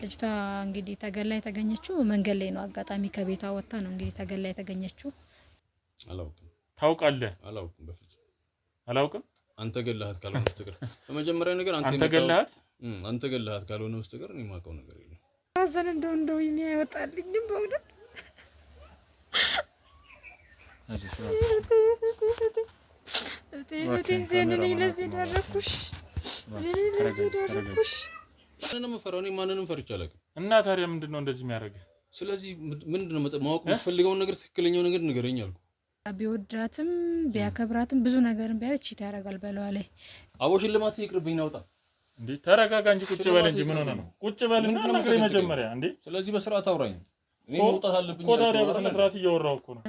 ልጅቷ እንግዲህ ተገላ የተገኘችው መንገድ ላይ ነው። አጋጣሚ ከቤቷ ወጣ ነው እንግዲህ ተገላ የተገኘችው። አላውቅም። ታውቃለህ? አላውቅም። በፊት አላውቅም። አንተ ገለሃት ካልሆነ በስተቀር በመጀመሪያ ነገር አንተ ገለሃት ካልሆነ በስተቀር እኔ የማውቀው ነገር የለም። አዘን እንደው ይኔ ያወጣልኝም በእውነት ማንንም ፈርቼ አላውቅም። እና ታዲያ ምንድነው እንደዚህ የሚያደርገው? ስለዚህ ምንድነው ማወቅ የምትፈልገውን ነገር ትክክለኛው ነገር ንገረኝ አልኩ። ቢወዳትም ቢያከብራትም ብዙ ነገርን ቢያለች ያደርጋል በለዋ ላይ አቦ ሽልማት ይቅርብኝ ናውጣ እንዴ ተረጋጋ እንጂ ቁጭ በል እንጂ ምን ሆነ ነው? ቁጭ በልና ነገር መጀመሪያ እንዴ። ስለዚህ በስርዓት አውራኝ። እኔ መውጣት አለብኝ እኮ ታዲያ በስነ ስርዓት እያወራሁ እኮ ነው።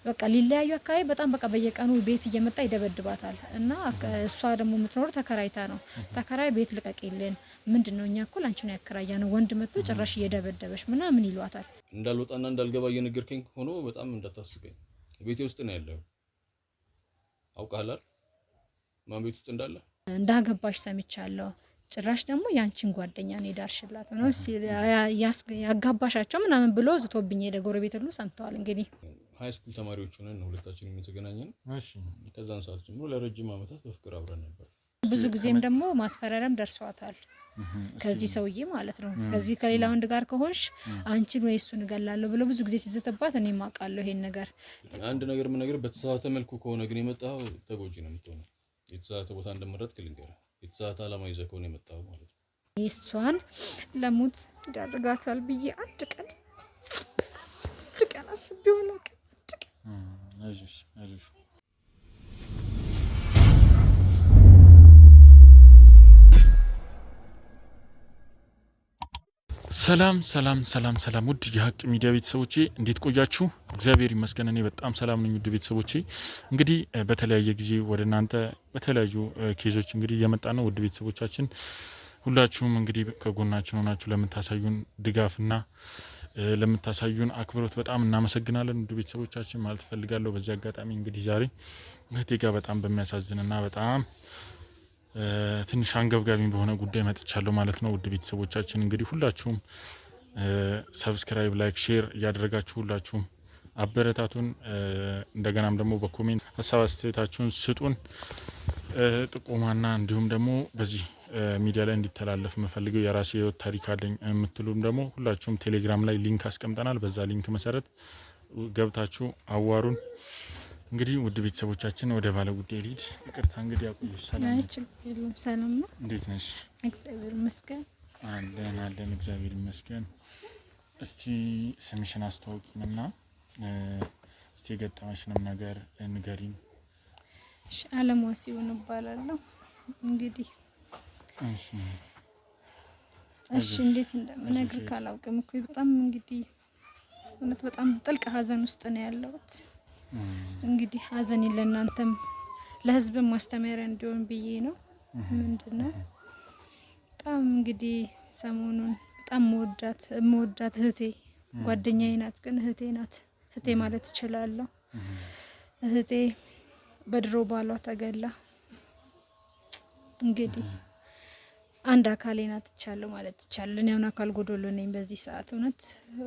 በቃ ሊለያዩ አካባቢ በጣም በቃ በየቀኑ ቤት እየመጣ ይደበድባታል። እና እሷ ደግሞ የምትኖር ተከራይታ ነው። ተከራይ ቤት ልቀቂልን፣ ምንድነው እኛ እኮ ላንቺ ነው ያከራያነው፣ ወንድ መጥቶ ጭራሽ እየደበደበሽ ምናምን ይሏታል። እንዳልወጣና እንዳልገባ እየነገርከኝ ሆኖ በጣም እንዳታስቀኝ። ቤቴ ውስጥ ነው ያለው። አውቃለሁ ማን ቤት ውስጥ እንዳገባሽ ሰምቻለሁ። ጭራሽ ደግሞ ያንቺን ጓደኛ ነው ዳርሽላት ነው ያጋባሻቸው ምናምን ብሎ ዝቶብኝ ሄደ። ጎረቤት ሁሉ ሰምተዋል። እንግዲህ ሃይ ስኩል ተማሪዎች ሆነን ሁለታችንም የተገናኘን። እሺ ከዛን ሰዓት ጀምሮ ለረጅም ዓመታት በፍቅር አብረን ነበር። ብዙ ጊዜም ደግሞ ማስፈራሪያም ደርሷታል ከዚህ ሰውዬ ማለት ነው። ከዚህ ከሌላ ወንድ ጋር ከሆንሽ አንቺን ወይ እሱን እገላለሁ ብሎ ብዙ ጊዜ ሲዘተባት እኔ ማውቃለሁ ይሄን ነገር። አንድ ነገር ምን ነገር በተሳሳተ መልኩ ከሆነ ግን የመጣው ተጎጂ ነው የምትሆነው። የተሳሳተ ቦታ እንደመረጥክ ልንገርህ። የተሳሳተ ዓላማ ይዘህ ከሆነ የመጣው ማለት ነው። እሷን ለሞት ይዳርጋታል ብዬ አንድ ቀን አስቤው ነው። አይዞሽ ሰላም ውድ የሀቅ ሚዲያ ቤተሰቦቼ እንዴት ቆያችሁ? እግዚአብሔር ይመስገን እኔ በጣም ሰላም ነኝ። ውድ ቤተሰቦቼ እንግዲህ በተለያየ ጊዜ ወደ እናንተ በተለያዩ ኬዞች እንግዲህ እየመጣ ነው። ውድ ቤተሰቦቻችን ሁላችሁም እንግዲህ ከጎናችን ሆናችሁ ለምታሳዩን ድጋፍና ለምታሳዩን አክብሮት በጣም እናመሰግናለን። ውድ ቤተሰቦቻችን ማለት ፈልጋለሁ። በዚህ አጋጣሚ እንግዲህ ዛሬ እህቴ ጋር በጣም በሚያሳዝንና በጣም ትንሽ አንገብጋቢ በሆነ ጉዳይ መጥቻለሁ ማለት ነው። ውድ ቤተሰቦቻችን እንግዲህ ሁላችሁም ሰብስክራይብ፣ ላይክ፣ ሼር እያደረጋችሁ ሁላችሁም አበረታቱን። እንደገናም ደግሞ በኮሜንት ሀሳብ አስተያየታችሁን ስጡን። ጥቆማና እንዲሁም ደግሞ በዚህ ሚዲያ ላይ እንዲተላለፍ የምፈልገው የራሴ ህይወት ታሪክ አለኝ የምትሉም ደግሞ ሁላችሁም ቴሌግራም ላይ ሊንክ አስቀምጠናል። በዛ ሊንክ መሰረት ገብታችሁ አዋሩን። እንግዲህ ውድ ቤተሰቦቻችን ወደ ባለ ጉዳይ ልሂድ። ይቅርታ እንግዲህ ያቆየሽ። ሰላም ነው? እንዴት ነሽ? እግዚአብሔር ይመስገን። አለን እግዚአብሔር ይመስገን። እስቲ ስምሽን አስተዋውቂንና እስቲ የገጠመሽንም ነገር ንገሪኝ። እሺ አለምዋሲሆን እባላለሁ። እንግዲህ እሺ እንዴት እንደምነግር ካላውቅም እኮ በጣም እንግዲህ እውነት በጣም ጥልቅ ሀዘን ውስጥ ነው ያለሁት። እንግዲህ ሀዘን ለእናንተም ለህዝብም ማስተማሪያ እንዲሆን ብዬ ነው። ምንድነው በጣም እንግዲህ ሰሞኑን በጣም መወዳት እህቴ ጓደኛዬ ናት፣ ግን እህቴ ናት። እህቴ ማለት እችላለሁ። እህቴ በድሮ ባሏ ተገላ እንግዲህ አንድ አካሌ ናት እቻለሁ ማለት ይቻላል። እኔ አሁን አካል ጎዶሎ ነኝ በዚህ ሰዓት። እውነት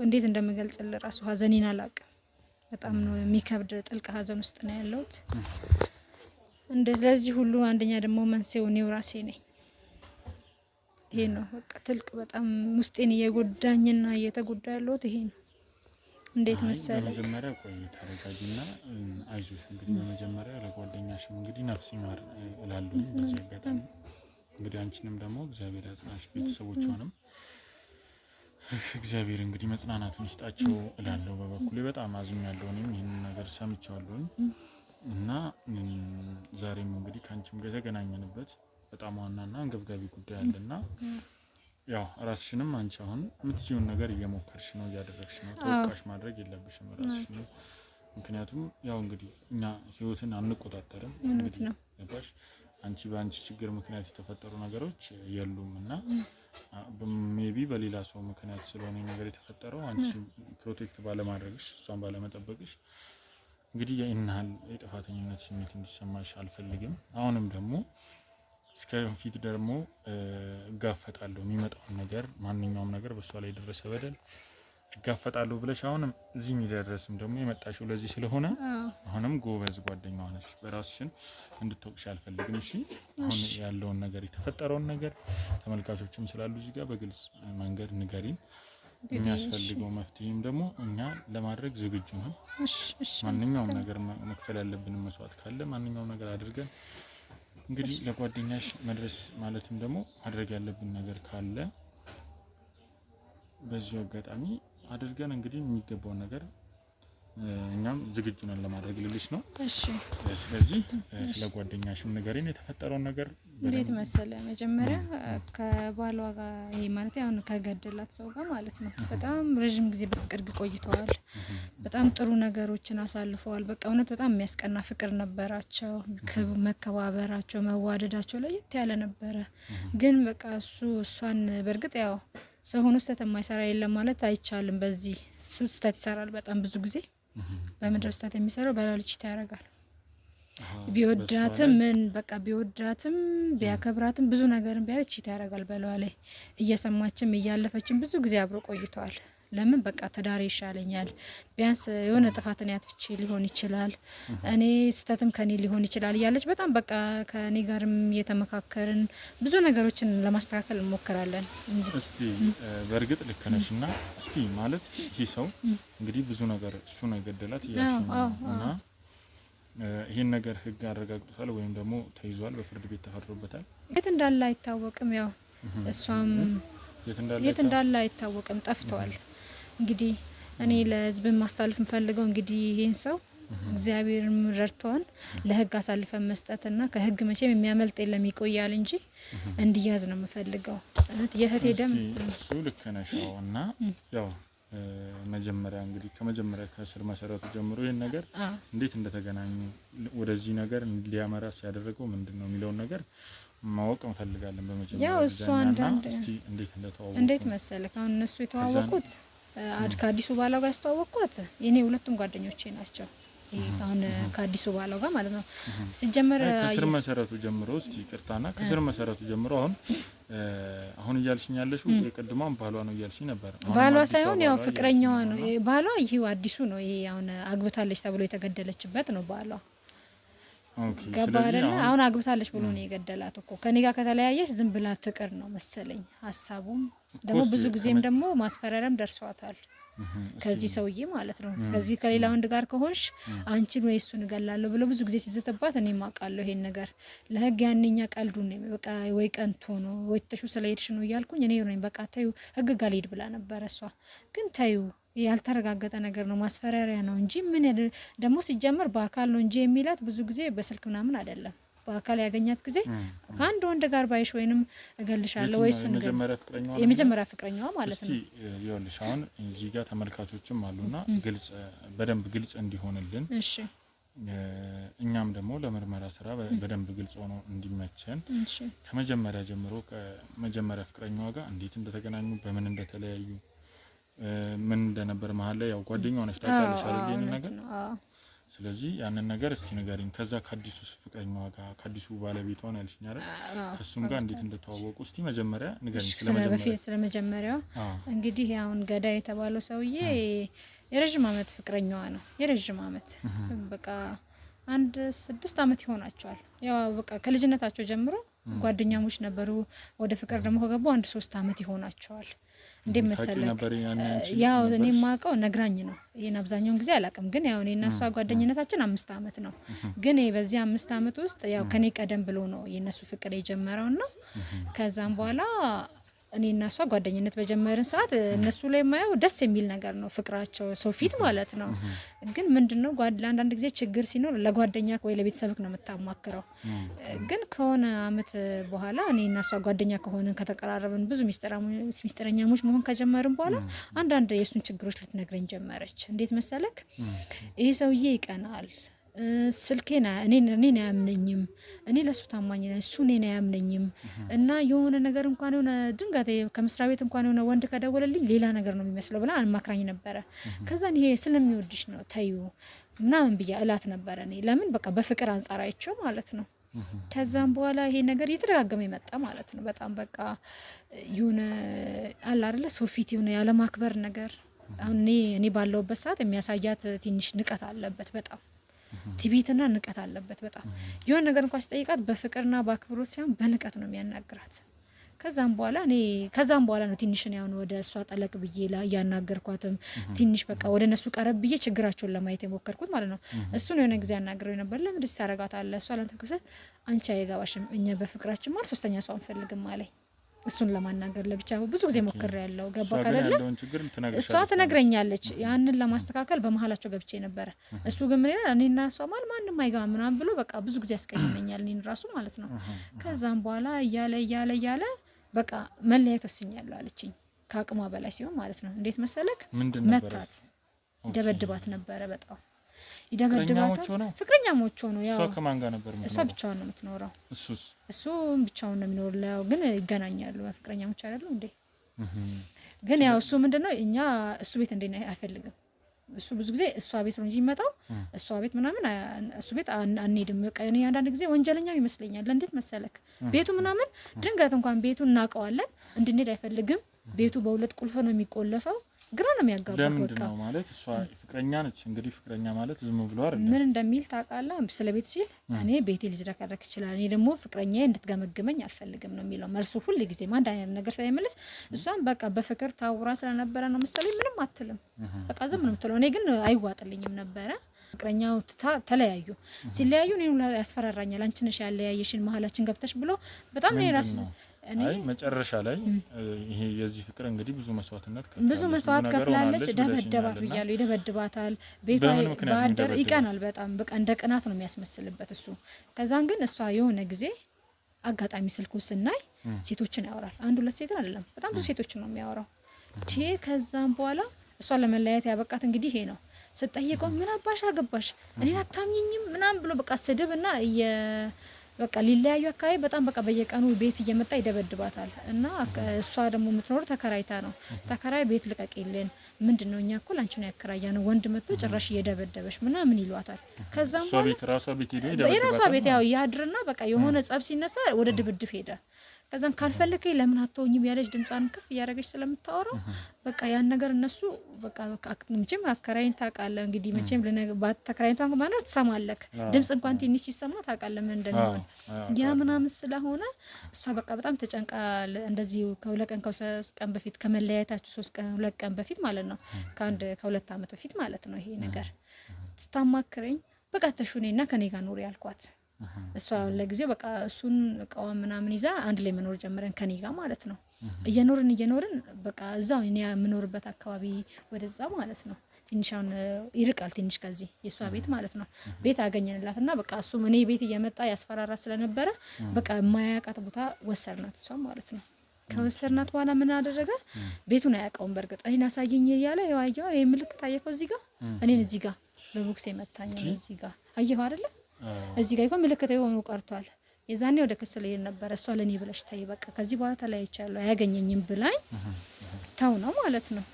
እንዴት እንደምገልጽልህ ራሱ ሀዘኔን አላውቅም። በጣም ነው የሚከብድ ጥልቅ ሀዘን ውስጥ ነው ያለሁት። ለዚህ ሁሉ አንደኛ ደግሞ መንስኤው እኔው ራሴ ነኝ። ይሄ ነው በቃ ጥልቅ በጣም ውስጤን እየጎዳኝና እየተጎዳ ያለሁት ይሄ ነው። እንዴት መሰለህ መጀመሪያ ቆይ ታረጋጊና አይዞሽ። እንግዲህ በመጀመሪያ ለጓደኛሽም እንግዲህ ነፍስ ይማር እላለሁ። በዚህ አጋጣሚ እንግዲህ አንቺንም ደግሞ እግዚአብሔር ያጽናሽ፣ ቤተሰቦቿንም እግዚአብሔር እንግዲህ መጽናናቱን ይስጣቸው እላለሁ። በበኩሌ በጣም አዝኛለሁ። እኔም ይሄንን ነገር ሰምቻለሁ እና ዛሬም እንግዲህ ካንቺም ጋር የተገናኘንበት በጣም ዋናና አንገብጋቢ ጉዳይ አለና ያው ራስሽንም አንቺ አሁን የምትችይውን ነገር እየሞከርሽ ነው፣ እያደረግሽ ነው። ተወቃሽ ማድረግ የለብሽም ራስሽን። ምክንያቱም ያው እንግዲህ እኛ ህይወትን አንቆጣጠርም። እንግዲህ ገባሽ? አንቺ በአንቺ ችግር ምክንያት የተፈጠሩ ነገሮች የሉም እና ሜቢ በሌላ ሰው ምክንያት ስለሆነ ነገር የተፈጠረው አንቺ ፕሮቴክት ባለማድረግሽ እሷን ባለመጠበቅሽ እንግዲህ የእናል የጥፋተኝነት ስሜት እንዲሰማሽ አልፈልግም። አሁንም ደግሞ እስከ ፊት ደግሞ እጋፈጣለሁ የሚመጣውን ነገር ማንኛውም ነገር በሷ ላይ የደረሰ በደል እጋፈጣለሁ ብለሽ አሁንም እዚህ የሚደረስም ደግሞ የመጣሽው ለዚህ ስለሆነ አሁንም ጎበዝ ጓደኛዋ ነሽ። በራስሽን እንድትወቅሽ አልፈልግም። እሺ አሁን ያለውን ነገር የተፈጠረውን ነገር ተመልካቾችም ስላሉ እዚህ ጋር በግልጽ መንገድ ንገሪን። የሚያስፈልገው መፍትሄም ደግሞ እኛ ለማድረግ ዝግጁ ነን። ማንኛውም ነገር መክፈል ያለብን መስዋዕት ካለ ማንኛውም ነገር አድርገን እንግዲህ ለጓደኛሽ መድረስ ማለትም ደግሞ ማድረግ ያለብን ነገር ካለ በዚሁ አጋጣሚ አድርገን እንግዲህ የሚገባውን ነገር እኛም ዝግጁ ነን ለማድረግ ልልሽ ነው። እሺ ስለዚህ ስለ ጓደኛሽም ንገሪን የተፈጠረውን ነገር። እንዴት መሰለ መጀመሪያ ከባሏ ጋር ይሄ ማለት አሁን ከገደላት ሰው ጋር ማለት ነው በጣም ረጅም ጊዜ በፍቅር ቆይተዋል። በጣም ጥሩ ነገሮችን አሳልፈዋል። በቃ እውነት በጣም የሚያስቀና ፍቅር ነበራቸው። መከባበራቸው፣ መዋደዳቸው ለየት ያለ ነበረ። ግን በቃ እሷን በእርግጥ ያው ሰው ሆኖ ስህተት የማይሰራ የለም ማለት አይቻልም። በዚህ እሱ ስህተት ይሰራል በጣም ብዙ ጊዜ። በምድር ስህተት የሚሰራው በላልች ያደርጋል። ቢወዳትም ምን በቃ ቢወዳትም ቢያከብራትም ብዙ ነገርን ቢያለች ያደርጋል በላዋ ላይ። እየሰማችም እያለፈችም ብዙ ጊዜ አብሮ ቆይተዋል። ለምን በቃ ተዳሪ ይሻለኛል፣ ቢያንስ የሆነ ጥፋትን ያጥፍቼ ሊሆን ይችላል፣ እኔ ስተትም ከኔ ሊሆን ይችላል እያለች በጣም በቃ ከኔ ጋርም እየተመካከርን ብዙ ነገሮችን ለማስተካከል እንሞክራለን። እስቲ በእርግጥ ልክ ነሽና እስቲ ማለት ይህ ሰው እንግዲህ ብዙ ነገር እሱ ነው የገደላት እና ይሄን ነገር ህግ አረጋግጦታል ወይም ደግሞ ተይዟል፣ በፍርድ ቤት ተፈርዶበታል። የት እንዳለ አይታወቅም። ያው እሷም የት እንዳለ አይታወቅም፣ ጠፍቷል። እንግዲህ እኔ ለህዝብ ማስተላለፍ እንፈልገው እንግዲህ ይሄን ሰው እግዚአብሔርም ረድቶን ለህግ አሳልፈን መስጠትና ከህግ መቼም የሚያመልጥ የለም ይቆያል እንጂ እንዲያዝ ነው የምፈልገው። የህቴ ደም እሱ ልክ ነሽ። እና ያው መጀመሪያ እንግዲህ ከመጀመሪያ ከስር መሰረቱ ጀምሮ ይሄን ነገር እንዴት እንደተገናኙ ወደዚህ ነገር ሊያመራ ሲያደርገው ምንድነው የሚለውን ነገር ማወቅ እንፈልጋለን። በመጀመሪያ ያው እሱ አንዳንድ እንዴት መሰለህ አሁን እነሱ የተዋወቁት ከአዲሱ ባላው ጋር ያስተዋወቁት የኔ ሁለቱም ጓደኞቼ ናቸው። አሁን ከአዲሱ ባላው ጋር ማለት ነው። ሲጀመር ከስር መሰረቱ ጀምሮ እስቲ ይቅርታና ከስር መሰረቱ ጀምሮ አሁን እያልሽኝ ያለሽው የቀድሞም ባሏ ነው እያልሽኝ ነበር። ባሏ ሳይሆን ያው ፍቅረኛዋ ነው። ባሏ ይሄው አዲሱ ነው። ይሄ አሁን አግብታለች ተብሎ የተገደለችበት ነው ባሏ። ገባረና አሁን አግብታለች ብሎ ነው የገደላት እኮ። ከኔ ጋር ከተለያየች ዝም ብላ ትቅር ነው መሰለኝ ሐሳቡም። ደግሞ ብዙ ጊዜም ደግሞ ማስፈራሪያም ደርሷታል ከዚህ ሰውዬ ማለት ነው። ከዚህ ከሌላ ወንድ ጋር ከሆንሽ አንቺን ወይ እሱን እገላለሁ ብሎ ብዙ ጊዜ ሲዘተባት እኔ ማውቃለሁ ይሄን ነገር። ለህግ ያንኛ ቀልዱን ነው በቃ ወይ ቀንቶ ነው ወይ ተሹ ስለሄድሽ ነው እያልኩኝ እኔ ነኝ በቃ ተዩ ህግ ጋር ልሂድ ብላ ነበር እሷ። ግን ተዩ ያልተረጋገጠ ነገር ነው፣ ማስፈራሪያ ነው እንጂ ምን ደግሞ ሲጀመር በአካል ነው እንጂ የሚላት ብዙ ጊዜ በስልክ ምናምን አይደለም። በአካል ያገኛት ጊዜ ከአንድ ወንድ ጋር ባይሽ ወይንም እገልሻለሁ ወይ እሱን የመጀመሪያ ፍቅረኛዋ ማለት ነው። ይኸውልሽ አሁን እዚህ ጋር ተመልካቾችም አሉና ግልጽ በደንብ ግልጽ እንዲሆንልን እሺ እኛም ደግሞ ለምርመራ ስራ በደንብ ግልጽ ሆኖ እንዲመቸን ከመጀመሪያ ጀምሮ ከመጀመሪያ ፍቅረኛዋ ጋር እንዴት እንደተገናኙ በምን እንደተለያዩ ምን እንደነበር መሀል ላይ ያው ጓደኛው ነሽ ታውቃለሽ አይደል ይሄን ነገር። ስለዚህ ያንን ነገር እስቲ ንገሪኝ። ከዛ ከአዲሱ ፍቅረኛዋ ጋር ከአዲሱ ባለቤቷ ነው ያልሽኝ አይደል? ከሱም ጋር እንዴት እንደተዋወቁ እስቲ መጀመሪያ ንገሪኝ። ስለመጀመሪያው እንግዲህ አሁን ገዳይ የተባለው ሰውዬ የረጅም አመት ፍቅረኛዋ ነው። የረጅም አመት በቃ 6 አመት ይሆናቸዋል። ያው በቃ ከልጅነታቸው ጀምሮ ጓደኛሞች ነበሩ። ወደ ፍቅር ደግሞ ከገቡ 3 አመት ይሆናቸዋል። እንዴ መሰለህ ያው እኔ ማውቀው ነግራኝ ነው። ይሄን አብዛኛውን ጊዜ አላውቅም፣ ግን ያው እኔና እሷ ጓደኝነታችን 5 አመት ነው። ግን በዚህ 5 አመት ውስጥ ያው ከኔ ቀደም ብሎ ነው የነሱ ፍቅር የጀመረውና ከዛም በኋላ እኔና እሷ ጓደኝነት በጀመርን ሰዓት እነሱ ላይ ማየው ደስ የሚል ነገር ነው ፍቅራቸው ሰው ፊት ማለት ነው። ግን ምንድነው አንዳንድ ጊዜ ችግር ሲኖር ለጓደኛ ወይ ለቤተሰብክ ነው የምታማክረው። ግን ከሆነ አመት በኋላ እኔና እሷ ጓደኛ ከሆነን ከተቀራረብን ብዙ ሚስጥረኛሞች መሆን ከጀመርን በኋላ አንዳንድ የሱን ችግሮች ልትነግረኝ ጀመረች። እንዴት መሰለክ ይሄ ሰውዬ ይቀናል፣ ስልኬና እኔን አያምነኝም፣ እኔ ለሱ ታማኝ ነኝ፣ እሱ እኔን አያምነኝም እና የሆነ ነገር እንኳን የሆነ ድንጋቴ ከመስሪያ ቤት እንኳን የሆነ ወንድ ከደወለልኝ ሌላ ነገር ነው የሚመስለው ብላ አማክራኝ ነበረ። ከዛን ይሄ ስለሚወድሽ ነው ተዩ ምናምን ብያ እላት ነበረ። እኔ ለምን በቃ በፍቅር አንጻር አይቼው ማለት ነው። ከዛም በኋላ ይሄ ነገር እየተደጋገመ የመጣ ማለት ነው። በጣም በቃ የሆነ አለ አይደለ ሰው ፊት የሆነ ያለ ማክበር ነገር። አሁን እኔ ባለውበት ሰዓት የሚያሳያት ትንሽ ንቀት አለበት በጣም ትዕቢትና ንቀት አለበት በጣም የሆነ ነገር እንኳን ሲጠይቃት በፍቅርና በአክብሮት ሳይሆን በንቀት ነው የሚያናግራት። ከዛም በኋላ ነው ትንሽ ነው ወደ እሷ ጠለቅ ብዬ ያናገርኳትም ትንሽ በቃ ወደ እነሱ ቀረብ ብዬ ችግራቸውን ለማየት የሞከርኩት ማለት ነው። እሱን የሆነ ጊዜ ያናግረው ነበር። ለምን ደስ ታረጋታለህ? እሷ ላንተ ከሰ አንቺ አይገባሽም፣ እኛ በፍቅራችን ማለት ሶስተኛ ሰው አንፈልግም አለኝ። እሱን ለማናገር ለብቻ ብዙ ጊዜ ሞክሬያለሁ። ገባ ካደለ እሷ ትነግረኛለች። ያንን ለማስተካከል በመሀላቸው ገብቼ ነበረ። እሱ ግን ምን ይላል እኔና እሷ ማንም አይገባም ምናምን ብሎ በቃ ብዙ ጊዜ ያስቀይመኛል እኔን ራሱ ማለት ነው። ከዛም በኋላ እያለ በቃ መለያየት ወስኛለሁ አለችኝ። ከአቅሟ በላይ ሲሆን ማለት ነው። እንዴት መሰለክ መታት ይደበድባት ነበረ በጣም ይደበድባታል። ፍቅረኛሞች ሆነው ያው እሷ ከማን ጋር ነበር የምትኖረው? እሷ ብቻዋን ነው የምትኖረው። እሱ ብቻውን ነው የሚኖረው። ግን ይገናኛሉ። ፍቅረኛሞች አይደሉ እንዴ? ግን ያው እሱ ምንድነው እኛ እሱ ቤት እንዴ አይፈልግም። እሱ ብዙ ጊዜ እሷ ቤት ነው እንጂ የሚመጣው እሷ ቤት ምናምን እሱ ቤት አንሄድም። በቃ እኔ አንዳንድ ጊዜ ወንጀለኛው ይመስለኛል። እንዴት መሰለክ ቤቱ ምናምን ድንገት እንኳን ቤቱን እናውቀዋለን እንድንሄድ አይፈልግም። ቤቱ በሁለት ቁልፍ ነው የሚቆለፈው። ግራ ነው የሚያጋባው። ለምንድን ነው ማለት እሷ ፍቅረኛ ነች። እንግዲህ ፍቅረኛ ማለት ዝም ብሎ አይደለም። ምን እንደሚል ታውቃለህ? ስለ ቤት ሲል እኔ ቤቴ ሊዝረከረክ ይችላል፣ እኔ ደግሞ ፍቅረኛዬ እንድትገመግመኝ አልፈልግም ነው የሚለው መልሱ። ሁሉ ጊዜ አንድ አይነት ነገር ሳይመልስ እሷም በቃ በፍቅር ታውራ ስለነበረ ነው መሰለኝ ምንም አትልም። በቃ ዝም ነው የምትለው። እኔ ግን አይዋጥልኝም ነበረ። ፍቅረኛው ተለያዩ። ሲለያዩ እኔ ያስፈራራኛል። አንቺ ነሽ ያለያየሽን መሀላችን ገብተሽ ብሎ በጣም ነው ራሱ አይ መጨረሻ ላይ ይሄ የዚህ ፍቅር እንግዲህ ብዙ መስዋዕት ከፍላለች። ደበደባት ብያለሁ። ይደበድባታል። ቤቷ ባደር ይቀናል በጣም በቃ እንደ ቅናት ነው የሚያስመስልበት እሱ። ከዛን ግን እሷ የሆነ ጊዜ አጋጣሚ ስልኩ ስናይ ሴቶችን ያወራል። አንድ ሁለት ሴት አይደለም በጣም ብዙ ሴቶችን ነው የሚያወራው። ከዛም በኋላ እሷ ለመለያየት ያበቃት እንግዲህ ይሄ ነው። ስጠይቀው ምን አባሽ አገባሽ እኔን አታምኚኝም ምናምን ብሎ በቃ ስድብና በቃ ሊለያዩ አካባቢ በጣም በቃ በየቀኑ ቤት እየመጣ ይደበድባታል። እና እሷ ደግሞ የምትኖር ተከራይታ ነው። ተከራይ ቤት ልቀቂልን ምንድነው እኛ እኮ ላንቺ ነው ያከራያነው ወንድ መጥቶ ጭራሽ እየደበደበሽ ምናምን ይሏታል። ከዛም ራሷ ቤት ሄደ የራሷ ቤት ያው ያድርና በቃ የሆነ ጸብ ሲነሳ ወደ ድብድብ ሄደ። ከዛን ካልፈለከኝ ለምን አትተውኝም ያለች ድምጿን ከፍ እያደረገች ስለምታወራው በቃ ያን ነገር እነሱ በቃ መቼም አከራይን ታውቃለህ እንግዲህ መቼም ተከራይቷን ማለት ትሰማለህ። ድምጽ እንኳን ትንሽ ሲሰማ ታውቃለህ ምን እንደሚሆን ያ ምናምን ስለሆነ እሷ በቃ በጣም ተጨንቃ እንደዚህ ከሁለት ቀን ከሶስት ቀን በፊት ከመለያየታችሁ 3 ቀን 2 ቀን በፊት ማለት ነው ከ2 ዓመት በፊት ማለት ነው ይሄ ነገር ስታማክረኝ በቃ ተሹኔና ከኔ ጋር ኑሪ ያልኳት። እሷ ለጊዜው በቃ እሱን እቃዋን ምናምን ይዛ አንድ ላይ መኖር ጀመረን ከኔ ጋር ማለት ነው። እየኖርን በቃ እዛው እኔ የምኖርበት አካባቢ ወደዛ ማለት ነው ትንሽ አሁን ይርቃል ትንሽ ከዚህ የሷ ቤት ማለት ነው። ቤት አገኘንላትና በቃ እሱ እኔ ቤት እየመጣ ያስፈራራ ስለነበረ በቃ የማያውቃት ቦታ ወሰርናት እሷ ማለት ነው። ከወሰርናት በኋላ ምን አደረገ? ቤቱን አያውቀውም። በርግጥ እኔን አሳየኝ እያለ ያው ይሄ ምልክት አየኸው እዚህ ጋር እኔን እዚህ ጋር በቦክስ የመታኝ ነው እዚህ ጋር አየኸው አይደለ? እዚህ ጋር ይቆም ምልክት የሆኑ ቀርቷል። የዛኔ ወደ ክስ ላይ ነበር እሷ ለኔ ብለሽ ተይ በቃ ከዚህ በኋላ ተለያይቻለሁ አያገኘኝም ብላኝ ተው ነው ማለት ነው።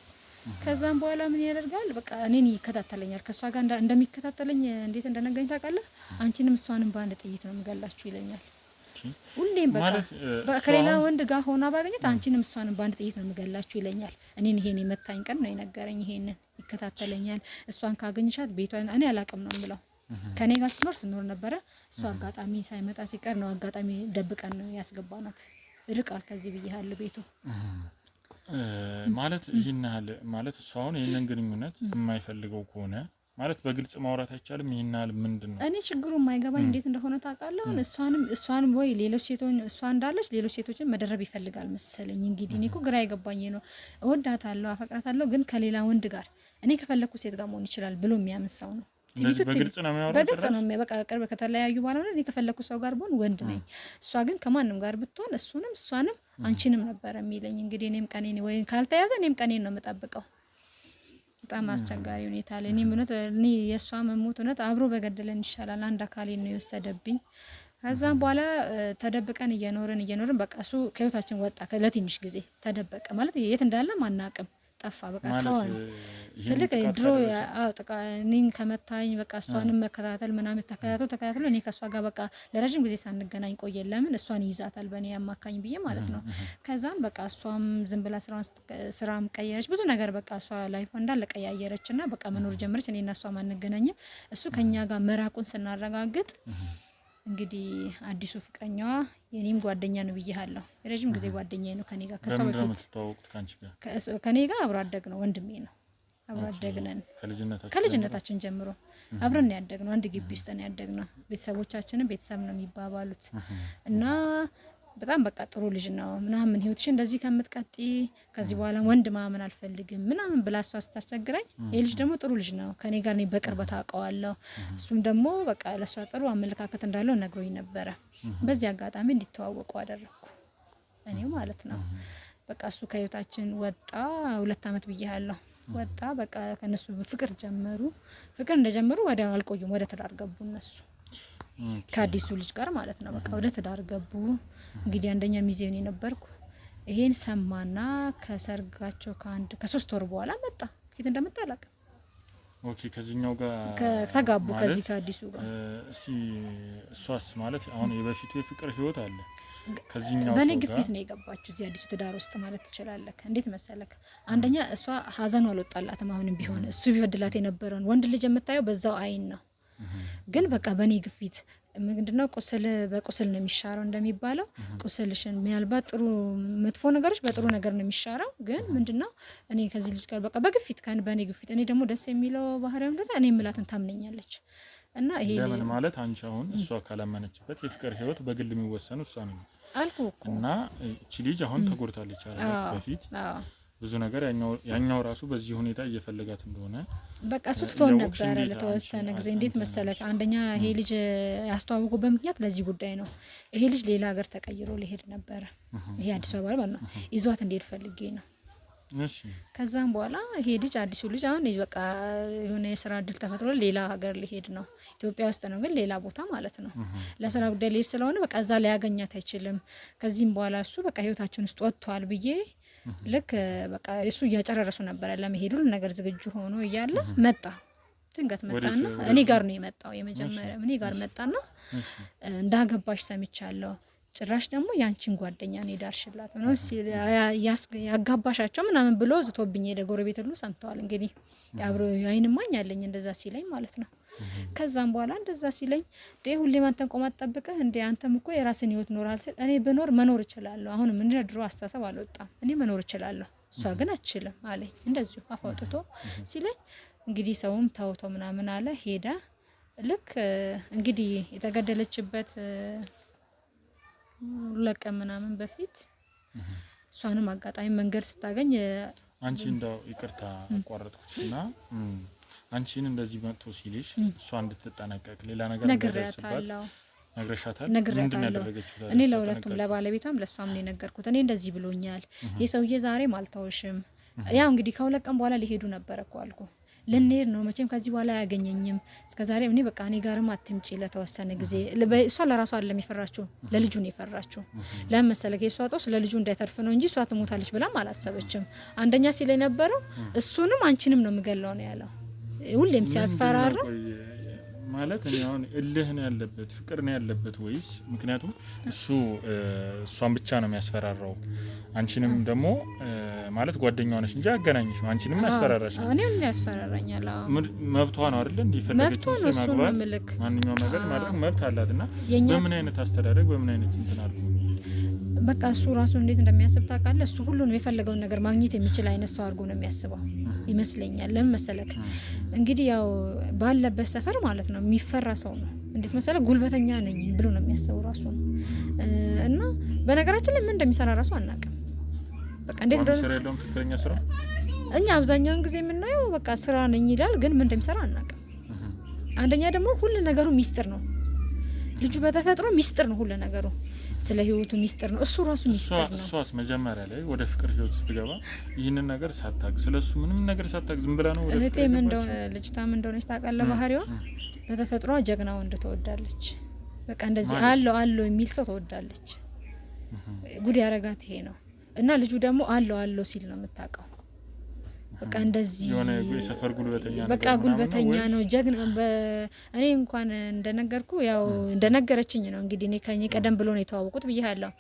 ከዛም በኋላ ምን ያደርጋል? በቃ እኔን ይከታተለኛል። ከሷ ጋር እንደሚከታተለኝ እንዴት እንደነገረኝ ታውቃለህ? አንቺንም እሷንም በአንድ ጥይት ነው የምገላችሁ ይለኛል። ሁሌም በቃ ከሌላ ወንድ ጋር ሆና ባገኘት አንቺንም እሷንም በአንድ ጥይት ነው የምገላችሁ ይለኛል። እኔን ይሄን የመታኝ ቀን ነው የነገረኝ። ይሄንን ይከታተለኛል። እሷን ካገኘሻት ቤቷን እኔ አላውቅም ነው የምለው። ከኔ ጋር ስኖር ነበረ። እሷ አጋጣሚ ሳይመጣ ሲቀር ነው አጋጣሚ ደብቀን ነው ያስገባናት። ርቃል ከዚህ ብዬሃለሁ ቤቱ ማለት ይሄን ያህል ማለት እሷ አሁን ይሄንን ግንኙነት የማይፈልገው ከሆነ ማለት በግልጽ ማውራት አይቻልም። ይሄን ያህል ምንድነው እኔ ችግሩ የማይገባኝ እንዴት እንደሆነ ታውቃለህ? እሷንም ወይ ሌሎች ሴቶች እሷ እንዳለች ሌሎች ሴቶችን መደረብ ይፈልጋል መሰለኝ። እንግዲህ እኔ እኮ ግራ የገባኝ ነው። እወዳታለሁ፣ አፈቅራታለሁ ግን ከሌላ ወንድ ጋር እኔ ከፈለኩ ሴት ጋር መሆን ይችላል ብሎ የሚያምን ሰው ነው። በግልጽ ነው የሚያወራው። በግልጽ ነው በቃ ቅርብ ከተለያዩ በኋላ ነው እኔ ከፈለኩ ሰው ጋር ብሆን ወንድ ነኝ። እሷ ግን ከማንም ጋር ብትሆን እሱንም እሷንም አንቺንም ነበር የሚለኝ። እንግዲህ እኔም ቀኔን ወይ ካልተያዘ እኔም ቀኔን ነው የምጠብቀው። በጣም አስቸጋሪ ሁኔታ ላይ እኔ የእሷ መሞት እውነት አብሮ በገደለን ይሻላል። አንድ አካሌን ነው የወሰደብኝ። ከዛም በኋላ ተደብቀን እየኖርን በቃ እሱ ከህይወታችን ወጣ። ለትንሽ ጊዜ ተደበቀ ማለት የት እንዳለ ማናቅም። ጠፋ። በቃ ተወን ስልክ ድሮ እኔን ከመታኝ በቃ እሷንም መከታተል ምናምን ተከታትሎ እኔ ከእሷ ጋር በቃ ለረጅም ጊዜ ሳንገናኝ ቆየን። ለምን እሷን ይይዛታል በእኔ አማካኝ ብዬ ማለት ነው። ከዛም በቃ እሷም ዝም ብላ ስራም ቀየረች፣ ብዙ ነገር በቃ እሷ ላይፏ እንዳለ ቀያየረች እና በቃ መኖር ጀመረች። እኔና እሷ ማንገናኝም። እሱ ከኛ ጋር መራቁን ስናረጋግጥ እንግዲህ አዲሱ ፍቅረኛዋ የኔም ጓደኛ ነው ብዬሃለሁ። የረጅም ጊዜ ጓደኛዬ ነው ከኔ ጋር ከኔ ጋር አብሮ አደግ ነው፣ ወንድሜ ነው። አብሮ አደግነን ከልጅነታችን ጀምሮ አብረን ያደግነው፣ አንድ ግቢ ውስጥ ነው ያደግነው። ቤተሰቦቻችንም ቤተሰብ ነው የሚባባሉት እና በጣም በቃ ጥሩ ልጅ ነው ምናምን ህይወትሽ እንደዚህ ከምትቀጥይ ከዚህ በኋላ ወንድ ማመን አልፈልግም ምናምን ብላ እሷ ስታስቸግረኝ፣ ይሄ ልጅ ደግሞ ጥሩ ልጅ ነው ከኔ ጋር ነው በቅርበት አውቀዋለሁ። እሱም ደግሞ በቃ ለሷ ጥሩ አመለካከት እንዳለው ነግሮኝ ነበረ። በዚህ አጋጣሚ እንዲተዋወቁ አደረኩ እኔ ማለት ነው። በቃ እሱ ከህይወታችን ወጣ። 2 አመት ብዬሃለሁ ወጣ። በቃ ከነሱ ፍቅር ጀመሩ። ፍቅር እንደጀመሩ ወዲያው አልቆዩም፣ ወደ ትዳር ገቡ እነሱ ከአዲሱ ልጅ ጋር ማለት ነው። በቃ ወደ ትዳር ገቡ። እንግዲህ አንደኛ ሚዜው እኔ ነበርኩ። ይሄን ሰማና ከሰርጋቸው ከ3 ወር በኋላ መጣ። ከየት እንደመጣ አላውቅም። ኦኬ ከዚህኛው ጋር ተጋቡ ከዚህ ከአዲሱ ጋር። እስቲ እሷስ ማለት አሁን የበፊቱ የፍቅር ህይወት አለ ከዚህኛው በኔ ግፊት ነው የገባችው እዚህ አዲሱ ትዳር ውስጥ ማለት ትችላለህ። እንዴት መሰለክ? አንደኛ እሷ ሀዘኑ አልወጣላትም። አሁንም ቢሆን እሱ ቢወድላት የነበረውን ወንድ ልጅ የምታየው በዛው አይን ነው። ግን በቃ በኔ ግፊት ምንድነው ቁስል በቁስል ነው የሚሻረው እንደሚባለው፣ ቁስልሽን ምናልባት ጥሩ መጥፎ ነገሮች በጥሩ ነገር ነው የሚሻረው። ግን ምንድነው እኔ ከዚህ ልጅ ጋር በቃ በግፊት በኔ ግፊት እኔ ደግሞ ደስ የሚለው ባህሪው እንደዛ እኔ የምላትን ታምነኛለች እና ይሄ ለምን ማለት አንቺ አሁን እሷ ካላመነችበት የፍቅር ህይወት በግል የሚወሰን ውሳኔ ነው አልኩ እኮ እና እቺ ልጅ አሁን ተጎድታለች አይደል? በፊት ብዙ ነገር ያኛው ራሱ በዚህ ሁኔታ እየፈለጋት እንደሆነ በቃ እሱ ትቶን ነበረ ለተወሰነ ጊዜ። እንዴት መሰለክ? አንደኛ ይሄ ልጅ ያስተዋወቁበት ምክንያት ለዚህ ጉዳይ ነው። ይሄ ልጅ ሌላ ሀገር ተቀይሮ ሊሄድ ነበረ። ይሄ አዲስ አበባ ማለት ነው። ይዟት እንዴት ፈልጌ ነው። እሺ ከዛም በኋላ ይሄ ልጅ አዲሱ ልጅ አሁን በቃ የሆነ የስራ እድል ተፈጥሮ ሌላ ሀገር ሊሄድ ነው። ኢትዮጵያ ውስጥ ነው ግን ሌላ ቦታ ማለት ነው። ለስራ ጉዳይ ሊሄድ ስለሆነ በቃ እዛ ሊያገኛት አይችልም። ከዚህም በኋላ እሱ በቃ ህይወታችን ውስጥ ወጥቷል ብዬ ልክ በቃ እሱ እያጨረረሱ ነበር ለመሄድ ሁሉ ነገር ዝግጁ ሆኖ እያለ መጣ። ድንገት መጣና እኔ ጋር ነው የመጣው። የመጀመሪያ እኔ ጋር መጣና እንዳገባሽ ሰምቻለሁ፣ ጭራሽ ደግሞ ያንቺን ጓደኛ ነው ዳርሽላት ነው ያጋባሻቸው ምናምን ብሎ ዝቶብኝ ሄደ። ጎረቤት ሁሉ ሰምተዋል እንግዲህ አብሮ አይንማኝ ያለኝ እንደዛ ሲለኝ ማለት ነው። ከዛም በኋላ እንደዛ ሲለኝ ሁሌም አንተን ቆማ ተጠብቀህ እንዴ አንተም እኮ የራስን ህይወት ኖራል ሲል እኔ ብኖር መኖር እችላለሁ። አሁንም እንደ ድሮ አስተሳሰብ አልወጣም። እኔ መኖር እችላለሁ፣ እሷ ግን አትችልም አለኝ። እንደዚሁ አፋውጥቶ ሲለኝ እንግዲህ ሰውም ተውቶ ምናምን አለ ሄደ። ልክ እንግዲህ የተገደለችበት ለቀም ምናምን በፊት እሷንም አጋጣሚ መንገድ ስታገኝ አንቺ እንዳው ይቅርታ አቋረጥኩሽና አንቺን እንደዚህ መጥቶ ሲልሽ እሷ እንድትጠነቀቅ ሌላ ነገር ነግሬያታለሁ። ነግረሻታል? ምንድን ነው ያደረገችው? እኔ ለሁለቱም ለባለቤቷም ለሷም ነው የነገርኩት። እኔ እንደዚህ ብሎኛል፣ ይሄ ሰውዬ ዛሬም አልተውሽም። ያው እንግዲህ ከሁለት ቀን በኋላ ሊሄዱ ነበር እኮ አልኩ። ልንሄድ ነው መቼም ከዚህ በኋላ አያገኘኝም። እስከዛሬ እኔ በቃ እኔ ጋርም አትምጪ ለተወሰነ ጊዜ። እሷ ለራሷ አይደለም የፈራችው ለልጁ ነው የፈራችው። ለምን መሰለህ? የሷ ጦስ ለልጁ እንዳይተርፍ ነው እንጂ እሷ ትሞታለች ብላም አላሰበችም። አንደኛ ሲለኝ ነበረው እሱንም አንቺንም ነው የምገለው ነው ያለው። ሁሌም ሲያስፈራራ ማለት እኔ አሁን እልህ ነው ያለበት ፍቅር ነው ያለበት ወይስ? ምክንያቱም እሱ እሷን ብቻ ነው የሚያስፈራራው፣ አንቺንም ደግሞ ማለት ጓደኛው ነሽ እንጂ አገናኝሽ ነው። አንቺንም ያስፈራራሽ ነው። እኔም ያስፈራራኛል። መብቷ ነው አይደል? እንደ ፈለገችው ማግባት ማንኛውም ነገር ማድረግ መብት አላትና በምን አይነት አስተዳደግ በምን አይነት እንትን አለ በቃ እሱ ራሱ እንዴት እንደሚያስብ ታውቃለህ? እሱ ሁሉንም የፈለገውን ነገር ማግኘት የሚችል አይነት ሰው አድርጎ ነው የሚያስበው ይመስለኛል። ለምን መሰለክ? እንግዲህ ያው ባለበት ሰፈር ማለት ነው የሚፈራ ሰው ነው። እንዴት መሰለክ? ጉልበተኛ ነኝ ብሎ ነው የሚያስበው ራሱ እና በነገራችን ላይ ምን እንደሚሰራ ራሱ አናውቅም። በቃ እንዴት እንደሚሰራ ትክክለኛ ስራ እኛ አብዛኛውን ጊዜ የምናየው በቃ ስራ ነኝ ይላል፣ ግን ምን እንደሚሰራ አናውቅም። አንደኛ ደግሞ ሁሉ ነገሩ ሚስጥር ነው። ልጁ በተፈጥሮ ሚስጥር ነው ሁሉ ነገሩ። ስለ ህይወቱ ሚስጥር ነው። እሱ ራሱ ሚስጥር ነው። እሷስ መጀመሪያ ላይ ወደ ፍቅር ህይወት ስትገባ ይህንን ነገር ሳታውቅ ስለሱ ምንም ነገር ሳታውቅ ዝም ብላ ነው ወደ እህቴ ምን እንደሆነ ልጅቷ ምን እንደሆነች ታውቃለህ? ባህሪዋ በተፈጥሮ ጀግና ወንድ ትወዳለች። በቃ እንደዚህ አለው የሚል ሰው ትወዳለች። ጉድ ያረጋት ይሄ ነው። እና ልጁ ደግሞ አለው ሲል ነው የምታውቀው። በቃ እንደዚህ የሆነ የሰፈር ጉልበተኛ ነው በቃ ጉልበተኛ ነው ጀግና እኔ እንኳን እንደነገርኩ ያው እንደነገረችኝ ነው እንግዲህ እኔ ከኔ ቀደም ብሎ ነው የተዋወቁት ብዬሃለሁ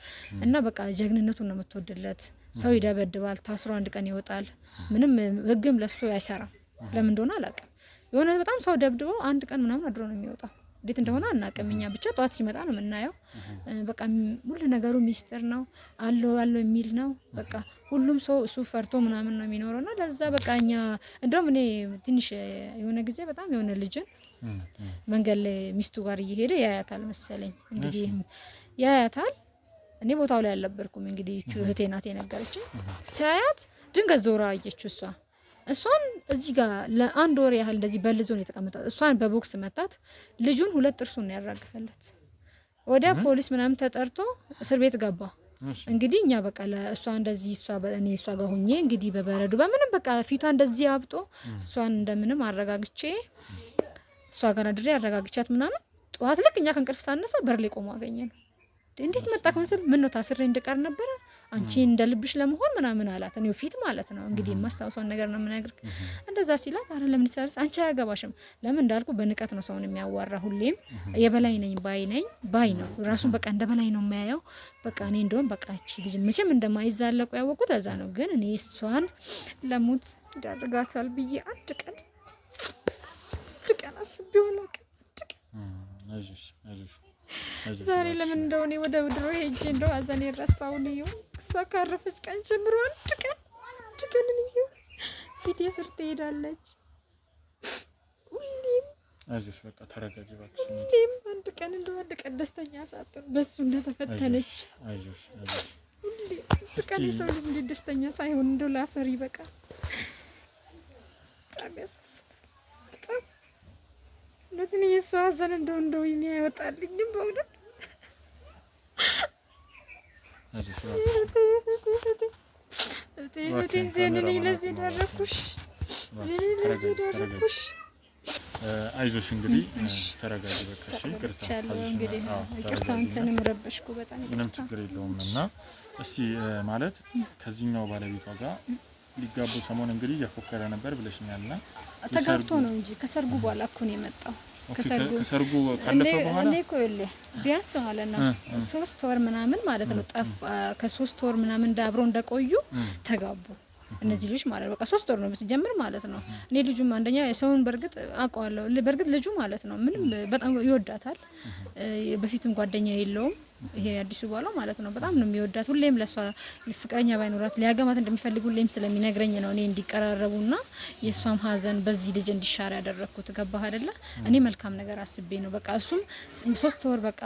እና በቃ ጀግንነቱን ነው የምትወድለት ሰው ይደበድባል ታስሮ አንድ ቀን ይወጣል ምንም ህግም ለሱ አይሰራም ለምን እንደሆነ አላውቅም የሆነ በጣም ሰው ደብድቦ አንድ ቀን ምናምን አድሮ ነው የሚወጣው እንዴት እንደሆነ አናውቅም እኛ ብቻ ጧት ሲመጣ ነው የምናየው በቃ ሁሉ ነገሩ ሚስጥር ነው አለው የሚል ነው በቃ ሁሉም ሰው እሱ ፈርቶ ምናምን ነው የሚኖረውና ለዛ በቃ እኛ እንደውም እኔ ትንሽ የሆነ ጊዜ በጣም የሆነ ልጅን መንገድ ላይ ሚስቱ ጋር እየሄደ ያያታል መሰለኝ እንግዲህ ያያታል እኔ ቦታው ላይ አልነበርኩም እንግዲህ እህቴ ናት የነገረችኝ ሳያት ድንገት ዞራ አየችው እሷን እዚህ ጋር ለአንድ ወር ያህል እንደዚህ በልዞ ነው የተቀመጠው እሷን በቦክስ መታት ልጁን ሁለት ጥርሱን ያራግፈለት ወዲያ ፖሊስ ምናምን ተጠርቶ እስር ቤት ገባ እንግዲህ እኛ በቃ ለእሷ እንደዚህ እሷ ጋር ሆኜ እንግዲህ በበረዱ በምንም በቃ ፊቷ እንደዚህ አብጦ እሷን እንደምንም አረጋግቼ እሷ ጋር አድሬ አረጋግቻት ምናምን ጧት ልክ እኛ ከእንቅልፍ ሳነሳ በር ላይ ቆሞ አገኘነው እንዴት መጣክ መስል ምን ነው ታስሬ እንደቀር ነበር አንቺ እንደልብሽ ለመሆን ምናምን አላት እኔው ፊት ማለት ነው እንግዲህ የማስታውሰውን ነገር ነው የምነግርህ እንደዛ ሲላት አረ ለምን ይሰራስ አንቺ አያገባሽም ለምን እንዳልኩ በንቀት ነው ሰውን የሚያዋራ ሁሌም የበላይ ነኝ ባይ ነው ራሱን በቃ እንደበላይ ነው የሚያየው በቃ እኔ እንደውም በቃ እቺ ልጅ መቼም እንደማይዛለቁ ያወቁት እዛ ነው ግን እኔ እሷን ለሙት ይዳርጋታል ብዬ አንድ ቀን አስቤው ነው ዛሬ ለምን እንደሆነ ወደ ድሮ ሄጄ እንደው አዘኔ ረሳው ነው እሷ ካረፈች ቀን ጀምሮ አንድ ቀን ነው ፊቴ ስር ትሄዳለች ሁሌም አይዞሽ በቃ ተረጋጊ እባክሽ ሁሌም አንድ ቀን ደስተኛ ሳትሆን በሱ እንደተፈተነች አይዞሽ ሁሌም አንድ ቀን ሰው ልጅ ደስተኛ ሳይሆን እንደው ላፈሪ በቃ ለምን የሷ አዘን እንደው ይኔ አይወጣልኝም በእውነት አይዞሽ እንግዲህ ተረጋጊ በቃ እሺ ይቅርታ አንተንም ረበሽኩ በጣም ምንም ችግር የለውም እና እስቲ ማለት ከዚህኛው ባለቤቷ ጋር ሊጋቡ ሰሞን እንግዲህ እየፎከረ ነበር ብለሽኛልና ተጋብቶ ነው እንጂ ከሰርጉ በኋላ እኮ ነው የመጣው ከሰርጉ ካለፈ በኋላ እኔ እኮ ቢያንስ ማለት ነው 3 ወር ምናምን ማለት ነው ጠፋ ከ3 ወር ምናምን አብሮ እንደቆዩ ተጋቡ እነዚህ ልጅ ማለት በቃ 3 ወር ነው ሲጀምር ማለት ነው እኔ ልጁም አንደኛ ሰውን በርግጥ አውቀዋለሁ በርግጥ ልጁ ማለት ነው ምንም በጣም ይወዳታል በፊትም ጓደኛ የለውም ይሄ አዲሱ ባሏ ማለት ነው በጣም ነው የሚወዳት ሁሌም ለሷ ፍቅረኛ ባይኖራት ሊያገማት እንደሚፈልግ ሁሌም ስለሚነግረኝ ነው እኔ እንዲቀራረቡና የሷም ሀዘን በዚህ ልጅ እንዲሻር ያደረኩት ገባህ አይደለ እኔ መልካም ነገር አስቤ ነው በቃ እሱም 3 ወር በቃ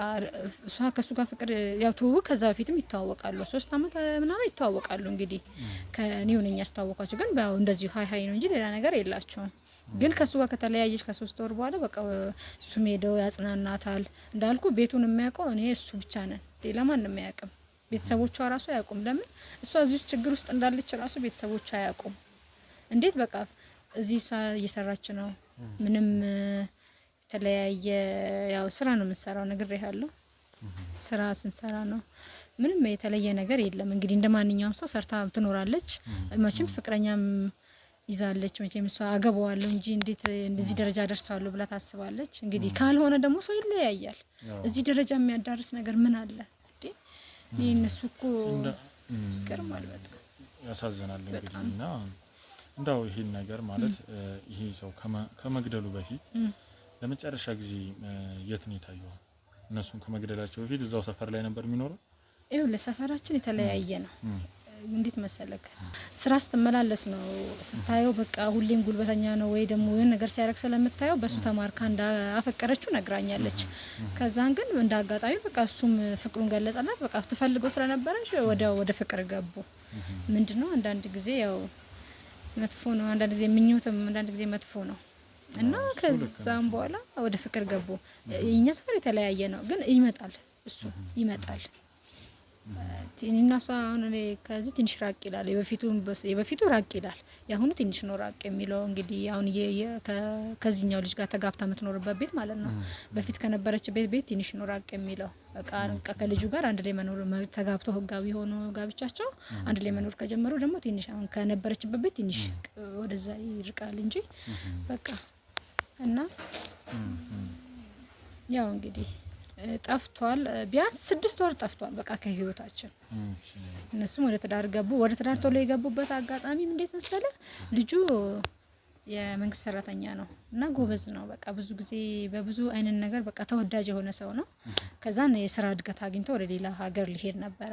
እሷ ከሱ ጋር ፍቅር ያው ትውውቅ ከዛ በፊትም ይተዋወቃሉ 3 አመት ምናምን ይተዋወቃሉ እንግዲህ ከኔው ነኝ ያስተዋወቃቸው ግን ያው እንደዚሁ ሃይ ነው እንጂ ሌላ ነገር የላቸውም ግን ከሱ ጋር ከተለያየች ከ3 ወር በኋላ በቃ እሱ ሄደው ያጽናናታል እንዳልኩ ቤቱን የሚያውቀው እኔ እሱ ብቻ ነን ሌላ ማንም አያውቅም ቤተሰቦቿ ራሱ አያውቁም ለምን እሷ እዚህ ችግር ውስጥ እንዳለች ራሱ ቤተሰቦቿ አያውቁም እንዴት በቃ እዚህ እሷ እየሰራች ነው ምንም የተለያየ ያው ስራ ነው የምትሰራው ነግሬሃለሁ ስራ ስንሰራ ነው ምንም የተለየ ነገር የለም እንግዲህ እንደማንኛውም ሰው ሰርታ ትኖራለች መቼም ፍቅረኛም ይዛለች መቼም እሷ አገባዋለሁ እንጂ እንዴት እንደዚህ ደረጃ ደርሳለሁ ብላ ታስባለች እንግዲህ ካልሆነ ደግሞ ሰው ይለያያል እዚህ ደረጃ የሚያዳርስ ነገር ምን አለ እንዴ እነሱ እኮ ገርማል በጣም ያሳዝናል እንግዲህና እንዳው ይሄን ነገር ማለት ይሄ ሰው ከመግደሉ በፊት ለመጨረሻ ጊዜ የት ነው የታየው እነሱን ከመግደላቸው በፊት እዛው ሰፈር ላይ ነበር የሚኖረው ይኸውልህ ሰፈራችን የተለያየ ነው እንዴት መሰለክ ስራ ስትመላለስ ነው ስታየው በቃ ሁሌም ጉልበተኛ ነው ወይ ደግሞ የሆነ ነገር ሲያረክ ስለምታየው በሱ ተማርካ እንዳፈቀረችው ነግራኛለች ከዛን ግን እንዳጋጣሚ በቃ እሱም ፍቅሩን ገለጸላት በቃ ትፈልገው ስለነበረ ወደ ፍቅር ገቡ ምንድነው አንዳንድ ጊዜ ያው መጥፎ ነው አንዳንድ ጊዜ ምኞትም አንዳንድ ጊዜ መጥፎ ነው እና ከዛም በኋላ ወደ ፍቅር ገቡ የኛ ሰፈር የተለያየ ነው ግን ይመጣል እሱ ይመጣል እኔና እሷ አሁን እኔ ከዚህ ትንሽ ራቅ ይላል። የበፊቱ ራቅ ይላል። የአሁኑ ትንሽ ነው ራቅ የሚለው። እንግዲህ አሁን ከዚህኛው ልጅ ጋር ተጋብታ የምትኖርበት ቤት ማለት ነው። በፊት ከነበረችበት ቤት ትንሽ ነው ራቅ የሚለው። ከልጁ ጋር አንድ ላይ መኖር ተጋብቶ ህጋዊ ሆኖ ጋብቻቸው አንድ ላይ መኖር ከጀመሩ ደግሞ ትንሽ አሁን ከነበረችበት ቤት ትንሽ ወደዛ ይርቃል እንጂ በቃ እና ያው እንግዲህ ጠፍቷል። ቢያንስ 6 ወር ጠፍቷል በቃ ከህይወታችን። እነሱም ወደ ትዳር ገቡ። ወደ ትዳር ቶሎ የገቡበት አጋጣሚ እንዴት መሰለ? ልጁ የመንግስት ሰራተኛ ነው እና ጎበዝ ነው። በቃ ብዙ ጊዜ በብዙ አይነት ነገር በቃ ተወዳጅ የሆነ ሰው ነው። ከዛን የስራ እድገት አግኝቶ ወደ ሌላ ሀገር ሊሄድ ነበረ።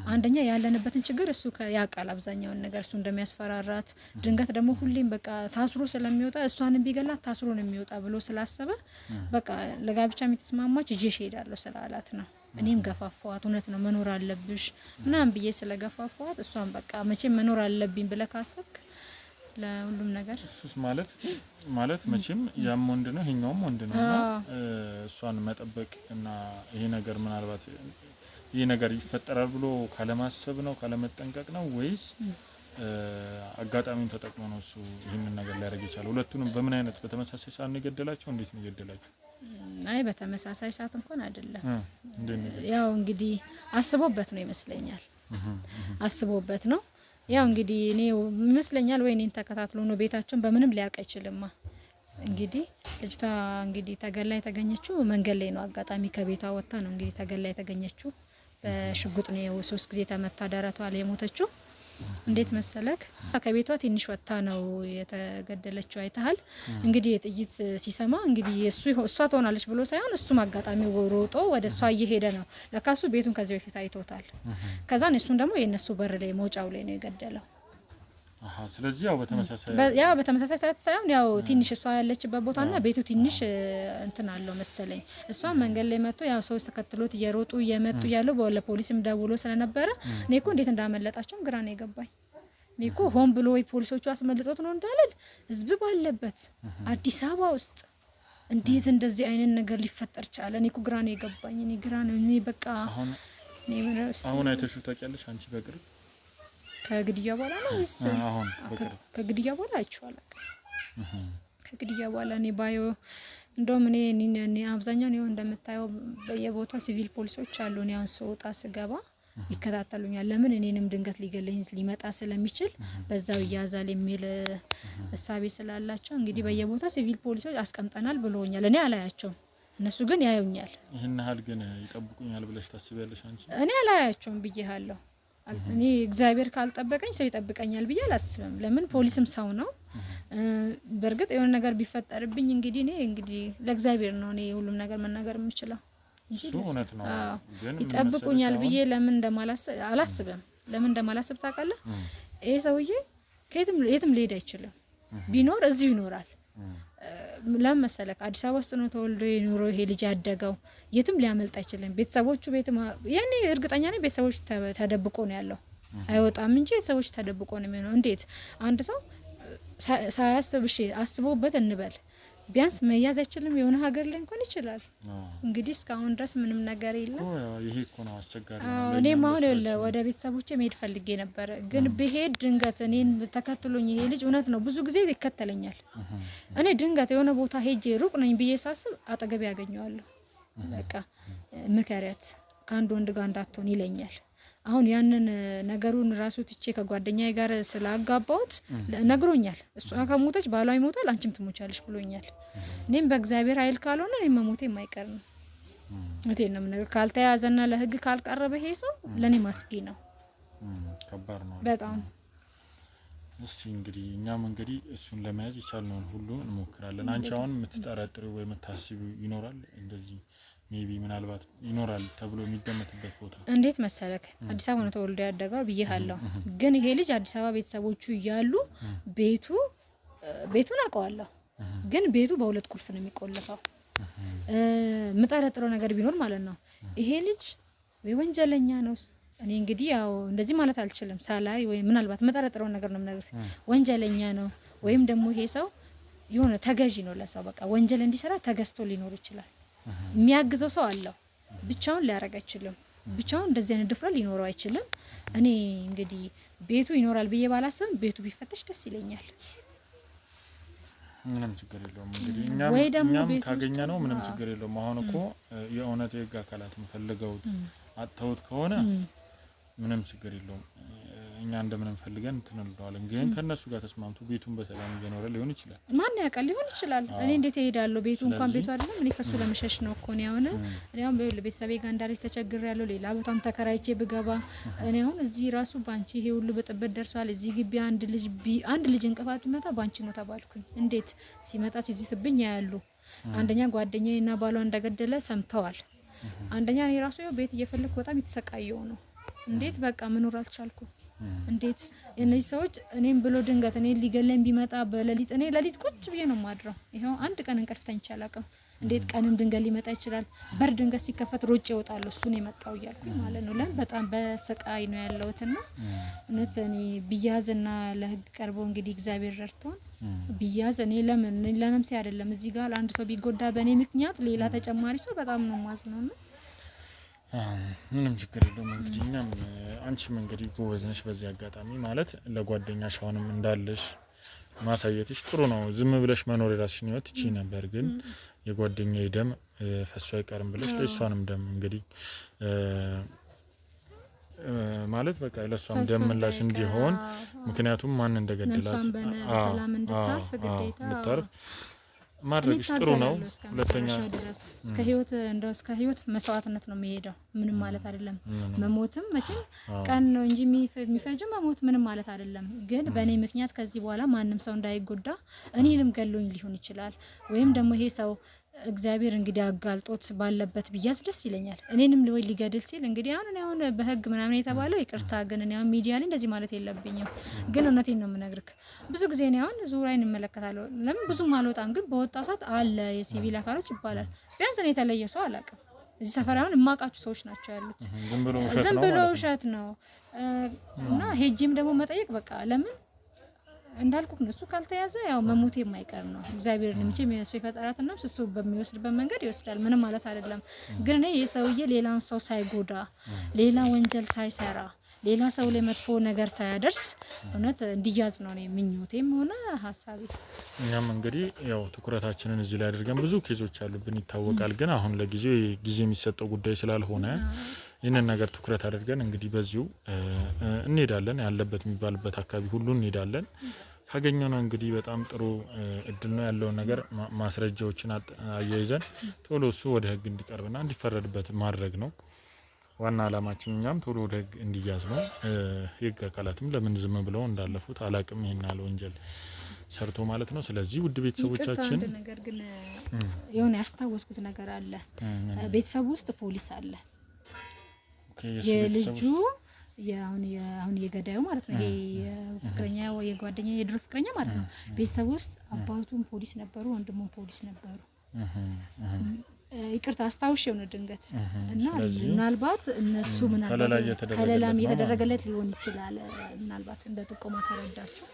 አንደኛ ያለንበትን ችግር እሱ ያውቃል አብዛኛውን ነገር እሱ እንደሚያስፈራራት። ድንገት ደግሞ ሁሌም በቃ ታስሮ ስለሚወጣ እሷንም ቢገላት ታስሮ ነው የሚወጣ ብሎ ስላሰበ በቃ ለጋብቻ የተስማማች ይዤሽ እሄዳለሁ ስላላት ነው። እኔም ገፋፋዋት። እውነት ነው መኖር አለብሽ ምናምን ብዬ ስለገፋፋዋት እሷን በቃ መቼም መኖር አለብኝ ብለህ ካሰብክ ለሁሉም ነገር እሱስ ማለት መቼም ያም ወንድ ነው ይሄኛውም ወንድ ነው እና እሷን መጠበቅ እና ይሄ ነገር ምናልባት ይሄ ነገር ይፈጠራል ብሎ ካለማሰብ ነው ካለመጠንቀቅ ነው ወይስ አጋጣሚውን ተጠቅሞ ነው እሱ ይሄንን ነገር ሊያደርግ ይችላል? ሁለቱንም በምን አይነት በተመሳሳይ ሰዓት ነው የገደላቸው? እንዴት ነው የገደላቸው? አይ በተመሳሳይ ሰዓት እንኳን አይደለም። ያው እንግዲህ አስቦበት ነው ይመስለኛል። አስቦበት ነው ያው እንግዲህ እኔ ይመስለኛል ወይ እኔን ተከታትሎ ነው። ቤታቸውን በምንም ሊያውቅ አይችልም። እንግዲህ ልጅቷ እንግዲህ ተገላ የተገኘችው መንገድ ላይ ነው። አጋጣሚ ከቤቷ ወጣ ነው እንግዲህ ተገላ የተገኘችው። በሽጉጥ ነው 3 ጊዜ ተመታ ደረቷ ላይ የሞተችው። እንዴት መሰለክ? ከቤቷ ትንሽ ወጣ ነው የተገደለችው። አይተሃል እንግዲህ የጥይት ሲሰማ እንግዲህ እሷ ትሆናለች ብሎ ሳይሆን እሱም አጋጣሚ ሮጦ ወደ እሷ እየሄደ ነው። ለካሱ ቤቱን ከዚህ በፊት አይቶታል። ከዛን እሱን ደግሞ የነሱ በር ላይ መውጫው ላይ ነው የገደለው። ስለዚህ ያው በተመሳሳይ ሰዓት ሳይሆን ያው ትንሽ እሷ ያለችበት ቦታና ቤቱ ትንሽ እንትን አለው መሰለኝ። እሷ መንገድ ላይ መጥቶ ያው ሰው ተከትሎት እየሮጡ እየመጡ ያለው ለፖሊስም ደውሎ ስለነበረ እኔ እኮ እንዴት እንዳመለጣቸውም ግራ ነው የገባኝ። እኔ እኮ ሆን ብሎ ወይ ፖሊሶቹ አስመልጦት ነው እንዳልል ህዝብ ባለበት አዲስ አበባ ውስጥ እንዴት እንደዚህ አይነት ነገር ሊፈጠር ቻለ? እኔ እኮ ግራ ነው የገባኝ። እኔ ግራ ነው እኔ በቃ አሁን አይተሽው ታውቂያለሽ አንቺ በቅርብ ከግድያ በኋላ ነው ወይስ አሁን ከግድያ በኋላ አይቼዋለሁ። ከግድያ በኋላ እኔ ባዮ እንደውም እኔ አብዛኛው ነው እንደምታየው በየቦታው ሲቪል ፖሊሶች አሉ። እኔ አሁን ስወጣ ስገባ ይከታተሉኛል። ለምን እኔንም ድንገት ሊገለኝ ሊመጣ ስለሚችል በዛው ይያዛል የሚል እሳቤ ስላላቸው እንግዲህ በየቦታው ሲቪል ፖሊሶች አስቀምጠናል ብለውኛል። እኔ አላያቸውም፣ እነሱ ግን ያዩኛል። ይሄን ያህል ግን ይጠብቁኛል ብለሽ ታስቢያለሽ አንቺ? እኔ አላያቸውም ብዬሃለሁ። እኔ እግዚአብሔር ካልጠበቀኝ ሰው ይጠብቀኛል ብዬ አላስብም። ለምን ፖሊስም ሰው ነው። በእርግጥ የሆነ ነገር ቢፈጠርብኝ እንግዲህ እኔ ለእግዚአብሔር ነው እኔ ሁሉም ነገር መናገር የምችለው እንጂ እውነት ነው። ግን ይጠብቁኛል ብዬ ለምን አላስብም። ለምን እንደማላስብ ታውቃለህ? ይሄ ሰውዬ የትም ሊሄድ አይችልም። ቢኖር እዚሁ ይኖራል። ለምን መሰለክ? አዲስ አበባ ውስጥ ነው ተወልዶ የኖረው ይሄ ልጅ ያደገው። የትም ሊያመልጥ አይችልም። ቤተሰቦቹ ያኔ እርግጠኛ ነኝ ቤተሰቦቹ ተደብቆ ነው ያለው። አይወጣም እንጂ ቤተሰቦቹ ተደብቆ ነው የሚሆነው። እንዴት አንድ ሰው ሳያስብ አስቦበት እንበል ቢያንስ መያዝ አይችልም? የሆነ ሀገር ላይ እንኳን ይችላል። እንግዲህ እስካሁን ድረስ ምንም ነገር የለም። ይሄ እኮ ነው አስቸጋሪ። እኔም አሁን ወደ ቤተሰቦቼ መሄድ ፈልጌ ነበር፣ ግን ብሄድ ድንገት እኔን ተከትሎኝ ይሄ ልጅ እውነት ነው ብዙ ጊዜ ይከተለኛል። እኔ ድንገት የሆነ ቦታ ሄጄ ሩቅ ነኝ ብዬ ሳስብ አጠገቤ ያገኘዋለሁ። በቃ ምከረት ከአንድ ወንድ ጋር እንዳትሆን ይለኛል። አሁን ያንን ነገሩን ራሱ ትቼ ከጓደኛዬ ጋር ስላጋባሁት ነግሮኛል። እሷ ከሞተች ባሏ ይሞታል፣ አንቺም ትሞቻለሽ ብሎኛል። እኔም በእግዚአብሔር ኃይል ካልሆነ እኔም መሞቴ የማይቀር ነው። እቴን ነው ነገር ካልተያዘና ለህግ ካልቀረበ ይሄ ሰው ለኔ ማስጊ ነው። ከባድ ነው በጣም። እስቲ እንግዲህ እኛም እንግዲህ እሱን ለመያዝ የቻልነውን ሁሉ እንሞክራለን። አንቺ አሁን የምትጠረጥሪው ወይ የምታስቢው ይኖራል እንደዚህ ሜቢ ምናልባት ይኖራል ተብሎ የሚገመትበት ቦታ? እንዴት መሰለክ? አዲስ አበባ ነው ተወልዶ ያደገው ብዬሃለሁ። ግን ይሄ ልጅ አዲስ አበባ ቤተሰቦቹ እያሉ ቤቱን አውቀዋለሁ፣ ግን ቤቱ በሁለት ቁልፍ ነው የሚቆለፈው። የምጠረጥረው ነገር ቢኖር ማለት ነው ይሄ ልጅ ወይ ወንጀለኛ ነው። እኔ እንግዲህ ያው እንደዚህ ማለት አልችልም ሳላይ፣ ወይ ምናልባት የምጠረጥረው ነገር ነው የምነግርህ። ወንጀለኛ ነው ወይም ደግሞ ይሄ ሰው የሆነ ተገዢ ነው ለሰው። በቃ ወንጀል እንዲሰራ ተገዝቶ ሊኖር ይችላል። የሚያግዘው ሰው አለው፣ ብቻውን ሊያደርግ አይችልም። ብቻውን እንደዚህ አይነት ድፍረት ሊኖረው አይችልም። እኔ እንግዲህ ቤቱ ይኖራል ብዬ ባላስብም ቤቱ ቢፈተሽ ደስ ይለኛል። ምንም ችግር የለውም እንግዲህ እኛም ካገኘ ነው ምንም ችግር የለውም። አሁን እኮ የእውነት የህግ አካላት ፈልገውት አጥተውት ከሆነ ምንም ችግር የለውም። እኛ እንደምንም ፈልገን እንተናልደዋለን። ግን ከነሱ ጋር ተስማምቶ ቤቱን በሰላም እየኖረ ሊሆን ይችላል። ማን ያውቃል ሊሆን ይችላል። እኔ እንዴት እሄዳለሁ? ቤቱ እንኳን ቤቱ አይደለም። እኔ ከሱ ለመሸሽ ነው እኮ ነው ያሆነ። እኔ አሁን ቤተሰቤ ጋር እንዳለች ተቸግሬያለሁ። ሌላ ቦታም ተከራይቼ ብገባ እኔ አሁን እዚህ ራሱ ባንቺ ይሄ ሁሉ በጥበት ደርሷል። እዚህ ግቢ አንድ ልጅ እንቅፋት ቢመጣ ባንቺ ነው ተባልኩኝ። እንዴት ሲመጣ ሲዝትብኝ ያያሉ። አንደኛ ጓደኛዬና ባሏ እንደገደለ ሰምተዋል። አንደኛ እኔ ራሱ ያው ቤት እየፈለኩ በጣም የተሰቃየው ነው። እንዴት በቃ መኖር አልቻልኩም። እንዴት እነዚህ ሰዎች እኔም ብሎ ድንገት እኔ ሊገለኝ ቢመጣ በሌሊት እኔ ሌሊት ቁጭ ብዬ ነው ማድረው። ይሄው አንድ ቀን እንቅልፍ ተኝቼ አላውቅም። እንዴት ቀንም ድንገት ሊመጣ ይችላል። በር ድንገት ሲከፈት ሮጬ እወጣለሁ እሱን የመጣው እያልኩኝ ማለት ነው። ለምን በጣም በስቃይ ነው ያለሁትና እውነት እኔ ቢያዝና ለህግ ቀርቦ እንግዲህ እግዚአብሔር ረድቶን ቢያዝ እኔ ለነምሴ አይደለም እዚህ ጋር አንድ ሰው ቢጎዳ በእኔ ምክንያት ሌላ ተጨማሪ ሰው በጣም ነው ማዝነውና ምንም ችግር የለውም። እንግዲህ እኛም አንቺም እንግዲህ ጎበዝ ነሽ። በዚህ አጋጣሚ ማለት ለጓደኛሽ አሁንም እንዳለሽ ማሳየትሽ ጥሩ ነው። ዝም ብለሽ መኖር የራስሽን ህይወት እቺ ነበር፣ ግን የጓደኛዬ ደም ፈሶ አይቀርም ብለሽ ለእሷንም ደም እንግዲህ ማለት በቃ ለሷም ደም ምላሽ እንዲሆን ምክንያቱም ማን እንደገደላት ሰላም እንድታርፍ ግዴታ ማድረግሽ ጥሩ ነው። ሁለተኛ እስከ ህይወት መስዋዕትነት ነው የሚሄደው። ምንም ማለት አይደለም። መሞትም መቼም ቀን ነው እንጂ የሚፈጅም መሞት ምንም ማለት አይደለም። ግን በእኔ ምክንያት ከዚህ በኋላ ማንም ሰው እንዳይጎዳ እኔንም ገሎኝ ሊሆን ይችላል። ወይም ደግሞ ይሄ ሰው እግዚአብሔር እንግዲህ አጋልጦት ባለበት ቢያዝ ደስ ይለኛል። እኔንም ወይ ሊገድል ሲል እንግዲህ አሁን በህግ ምናምን የተባለው ይቅርታ፣ ግን እኔ አሁን ሚዲያ ላይ እንደዚህ ማለት የለብኝም። ግን እውነቴን ነው የምነግርክ። ብዙ ጊዜ እኔ አሁን ዙሪያዬን እመለከታለሁ። ለምን ብዙም አልወጣም፣ ግን በወጣው ሰዓት አለ የሲቪል አካሎች ይባላል። ቢያንስ እኔ የተለየ ሰው አላውቅም። እዚህ ሰፈር አሁን የማውቃቸው ሰዎች ናቸው ያሉት። ዝም ብሎ ውሸት ነው እና ሄጂም ደግሞ መጠየቅ በቃ ለምን እንዳልኩት ነው። እሱ ካልተያዘ ያው መሞት የማይቀር ነው። እግዚአብሔር ለምቼም እሱ የፈጠራትና እሱ በሚወስድበት መንገድ ይወስዳል። ምንም ማለት አይደለም። ግን እኔ የሰውዬ ሌላውን ሰው ሳይጎዳ ሌላ ወንጀል ሳይሰራ ሌላ ሰው ላይ መጥፎ ነገር ሳያደርስ እውነት እንዲያዝ ነው እኔ ምኞቴም ሆነ ሐሳቤ። እኛም እንግዲህ ያው ትኩረታችንን እዚህ ላይ አድርገን ብዙ ኬዞች አሉብን ይታወቃል። ግን አሁን ለጊዜው ጊዜ የሚሰጠው ጉዳይ ስላልሆነ ይህንን ነገር ትኩረት አድርገን እንግዲህ በዚሁ እንሄዳለን። ያለበት የሚባልበት አካባቢ ሁሉ እንሄዳለን። ካገኘነው እንግዲህ በጣም ጥሩ እድል ነው ያለው ነገር ማስረጃዎችን አያይዘን ቶሎ እሱ ወደ ህግ እንዲቀርብና እንዲፈረድበት ማድረግ ነው ዋና አላማችን። እኛም ቶሎ ወደ ህግ እንዲያዝ ነው። የህግ አካላትም ለምን ዝም ብለው እንዳለፉት አላቅም፣ ይሄን ያለ ወንጀል ሰርቶ ማለት ነው። ስለዚህ ውድ ቤተሰቦቻችን አንድ ነገር ግን የሆነ ያስታወስኩት ነገር አለ። ቤተሰቡ ውስጥ ፖሊስ አለ። የልጁ አሁን የገዳዩ ማለት ነው። ይሄ ፍቅረኛ ወይ የጓደኛ የድሮ ፍቅረኛ ማለት ነው። ቤተሰቡ ውስጥ አባቱም ፖሊስ ነበሩ፣ ወንድሙም ፖሊስ ነበሩ። ይቅርታ አስታውሼው ነው ድንገት እና ምናልባት እነሱ ከለላም እየተደረገለት ሊሆን ይችላል። ምናልባት እንደ ጥቆማ ተረዳችሁ።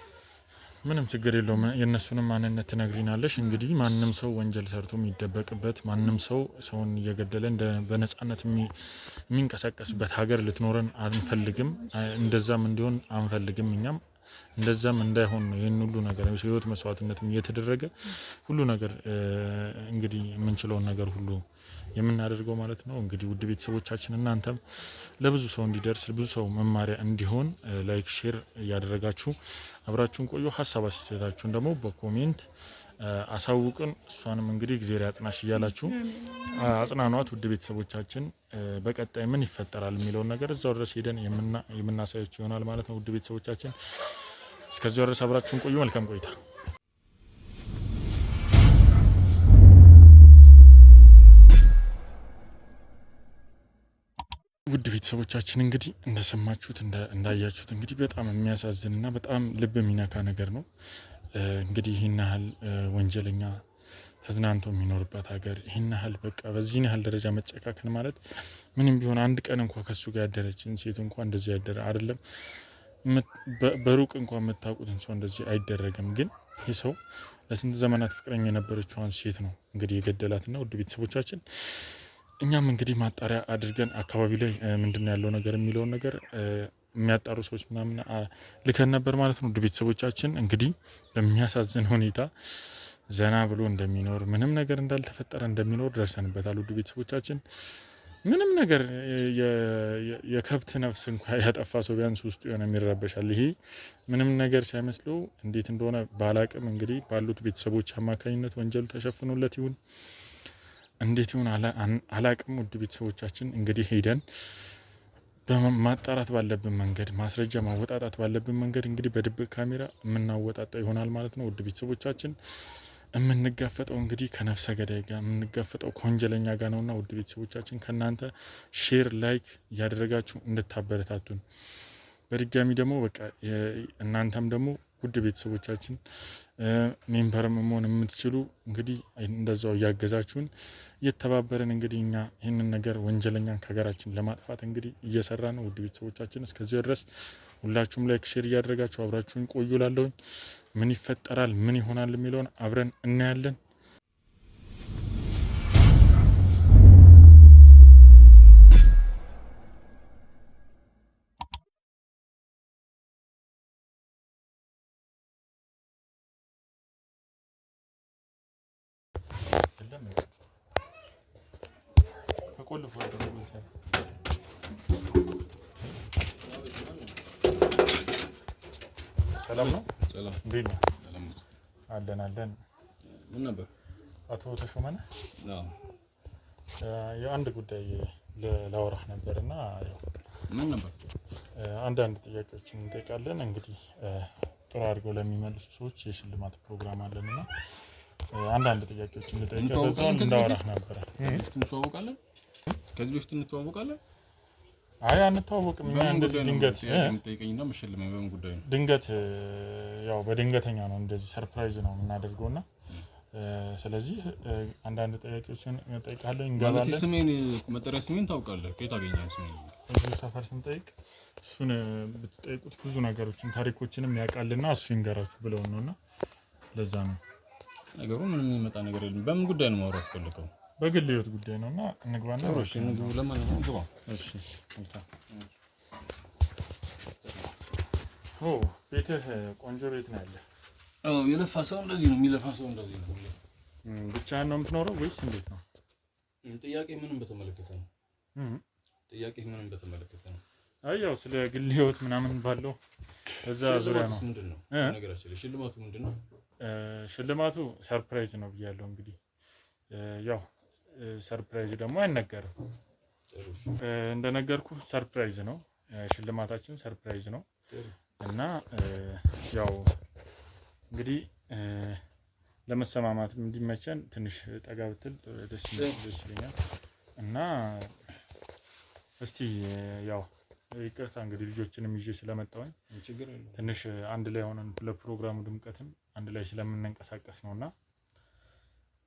ምንም ችግር የለውም። የነሱንም ማንነት ትነግሪናለሽ። እንግዲህ ማንም ሰው ወንጀል ሰርቶ የሚደበቅበት ማንም ሰው ሰውን እየገደለ በነጻነት የሚንቀሳቀስበት ሀገር ልትኖረን አንፈልግም። እንደዛም እንዲሆን አንፈልግም። እኛም እንደዛም እንዳይሆን ነው ይሄን ሁሉ ነገር ህይወት መስዋዕትነትም እየተደረገ ሁሉ ነገር እንግዲህ የምንችለውን ነገር ሁሉ የምናደርገው ማለት ነው። እንግዲህ ውድ ቤተሰቦቻችን እናንተም ለብዙ ሰው እንዲደርስ ብዙ ሰው መማሪያ እንዲሆን ላይክ ሼር እያደረጋችሁ አብራችሁን ቆዩ። ሀሳብ አስተያየታችሁን ደግሞ በኮሜንት አሳውቁን። እሷንም እንግዲህ እግዚአብሔር ያጽናሽ እያላችሁ አጽናኗት። ውድ ቤተሰቦቻችን በቀጣይ ምን ይፈጠራል የሚለውን ነገር እዛው ድረስ ሄደን የምናሳያችሁ ይሆናል ማለት ነው። ውድ ቤተሰቦቻችን እስከዚያው ድረስ አብራችሁን ቆዩ። መልካም ቆይታ። ውድ ቤተሰቦቻችን እንግዲህ እንደሰማችሁት እንዳያችሁት እንግዲህ በጣም የሚያሳዝንና በጣም ልብ የሚነካ ነገር ነው። እንግዲህ ይህን ያህል ወንጀለኛ ተዝናንቶ የሚኖርበት ሀገር ይህን ያህል በቃ በዚህ ያህል ደረጃ መጨካከን ማለት ምንም ቢሆን አንድ ቀን እንኳን ከሱ ጋር ያደረችን ሴት እንኳን እንደዚህ ያደረ አይደለም። በሩቅ እንኳን የምታውቁትን ሰው እንደዚህ አይደረግም። ግን ይህ ሰው ለስንት ዘመናት ፍቅረኛ የነበረችውን ሴት ነው እንግዲህ የገደላትና ውድ ቤተሰቦቻችን እኛም እንግዲህ ማጣሪያ አድርገን አካባቢ ላይ ምንድነው ያለው ነገር የሚለውን ነገር የሚያጣሩ ሰዎች ምናምን ልከን ነበር ማለት ነው። ውድ ቤተሰቦቻችን እንግዲህ በሚያሳዝን ሁኔታ ዘና ብሎ እንደሚኖር ምንም ነገር እንዳልተፈጠረ እንደሚኖር ደርሰንበታል። ውድ ቤተሰቦቻችን ምንም ነገር የከብት ነፍስ እንኳን ያጠፋ ሰው ቢያንስ ውስጡ የሆነ የሚረበሻል። ይሄ ምንም ነገር ሳይመስለው እንዴት እንደሆነ ባላቅም እንግዲህ ባሉት ቤተሰቦች አማካኝነት ወንጀሉ ተሸፍኖለት ይሁን እንዴት ይሁን አላቅም። ውድ ቤተሰቦቻችን እንግዲህ ሄደን በማጣራት ባለብን መንገድ ማስረጃ ማወጣጣት ባለብን መንገድ እንግዲህ በድብቅ ካሜራ የምናወጣጣው ይሆናል ማለት ነው። ውድ ቤተሰቦቻችን የምንጋፈጠው እንግዲህ ከነፍሰ ገዳይ ጋር የምንጋፈጠው ከወንጀለኛ ጋር ነውና ውድ ቤተሰቦቻችን ከናንተ ሼር ላይክ እያደረጋችሁ እንድታበረታቱን በድጋሚ ደግሞ በቃ እናንተም ደግሞ ውድ ቤተሰቦቻችን ሜምበርም መሆን የምትችሉ እንግዲህ እንደዛው እያገዛችሁን እየተባበረን እንግዲህ እኛ ይህንን ነገር ወንጀለኛን ከሀገራችን ለማጥፋት እንግዲህ እየሰራ ነው። ውድ ቤተሰቦቻችን እስከዚህ ድረስ ሁላችሁም ላይክ ሼር እያደረጋችሁ አብራችሁን ቆዩ። ላለሁኝ ምን ይፈጠራል ምን ይሆናል የሚለውን አብረን እናያለን። ሰላም ነው። ሰላም እንዴት ነው? ሰላም አለን። ምን ነበር? አቶ ተሾመ ነህ? አዎ። የአንድ ጉዳይ ላወራህ ነበርና ያው ምን ነበር? አንዳንድ ጥያቄዎችን እንጠይቃለን። እንግዲህ ጥሩ አድርገው ለሚመልሱ ሰዎች የሽልማት ፕሮግራም አለንና አንዳንድ ጥያቄዎችን ልጠይቅህ በዛው እንዳወራህ ነበር። እንተዋወቃለን? ከዚህ በፊት እንተዋወቃለን? አይ አንተዋወቅም። እኛ እንደዚህ ድንገት ጠይቀኝና መሸለመኝ በምን ጉዳይ ነው? ድንገት ያው በድንገተኛ ነው እንደዚህ ሰርፕራይዝ ነው የምናደርገውና ስለዚህ አንዳንድ ጥያቄዎችን እንጠይቃለን እንገባለን። ማለት ስሜን መጠሪያ ስሜን ታውቃለህ? ከየት አገኘኸው ስሜን? እዚህ ሰፈር ስንጠይቅ እሱን ብትጠይቁት ብዙ ነገሮችን ታሪኮችንም ያውቃልና እሱ ይንገራችሁ ብለው ነውና ለዛ ነው ነገሩ። ምንም የሚመጣ ነገር የለም። በምን ጉዳይ ነው ማውራት ፈልገው? በግል ህይወት ጉዳይ ነውና እንግባና እሺ እንግቡ። ለማንኛውም ግባ። እሺ ቤትህ ቆንጆ ቤት ነው ያለ? አዎ የለፋ ሰው እንደዚህ ነው የሚለፋ ሰው እንደዚህ ነው። ብቻህን ነው የምትኖረው ወይስ እንዴት ነው? ጥያቄ ምንም በተመለከተ ነው። ጥያቄ ምንም በተመለከተ ነው። አይ ያው ስለ ግል ህይወት ምናምን ባለው እዛ ዙሪያ ነው። ምንድነው ነገራችን? ሽልማቱ ምንድነው? ሽልማቱ ሰርፕራይዝ ነው ብያለሁ። እንግዲህ ያው ሰርፕራይዝ ደግሞ አይነገርም። እንደነገርኩ ሰርፕራይዝ ነው ሽልማታችን፣ ሰርፕራይዝ ነው እና ያው እንግዲህ ለመሰማማት እንዲመቸን ትንሽ ጠጋ ብትል ደስ ይለኛል እና እስቲ ያው ይቅርታ እንግዲህ ልጆችንም ይዤ ስለመጣሁኝ ትንሽ አንድ ላይ ሆነን ለፕሮግራሙ ድምቀትም አንድ ላይ ስለምንንቀሳቀስ ነውና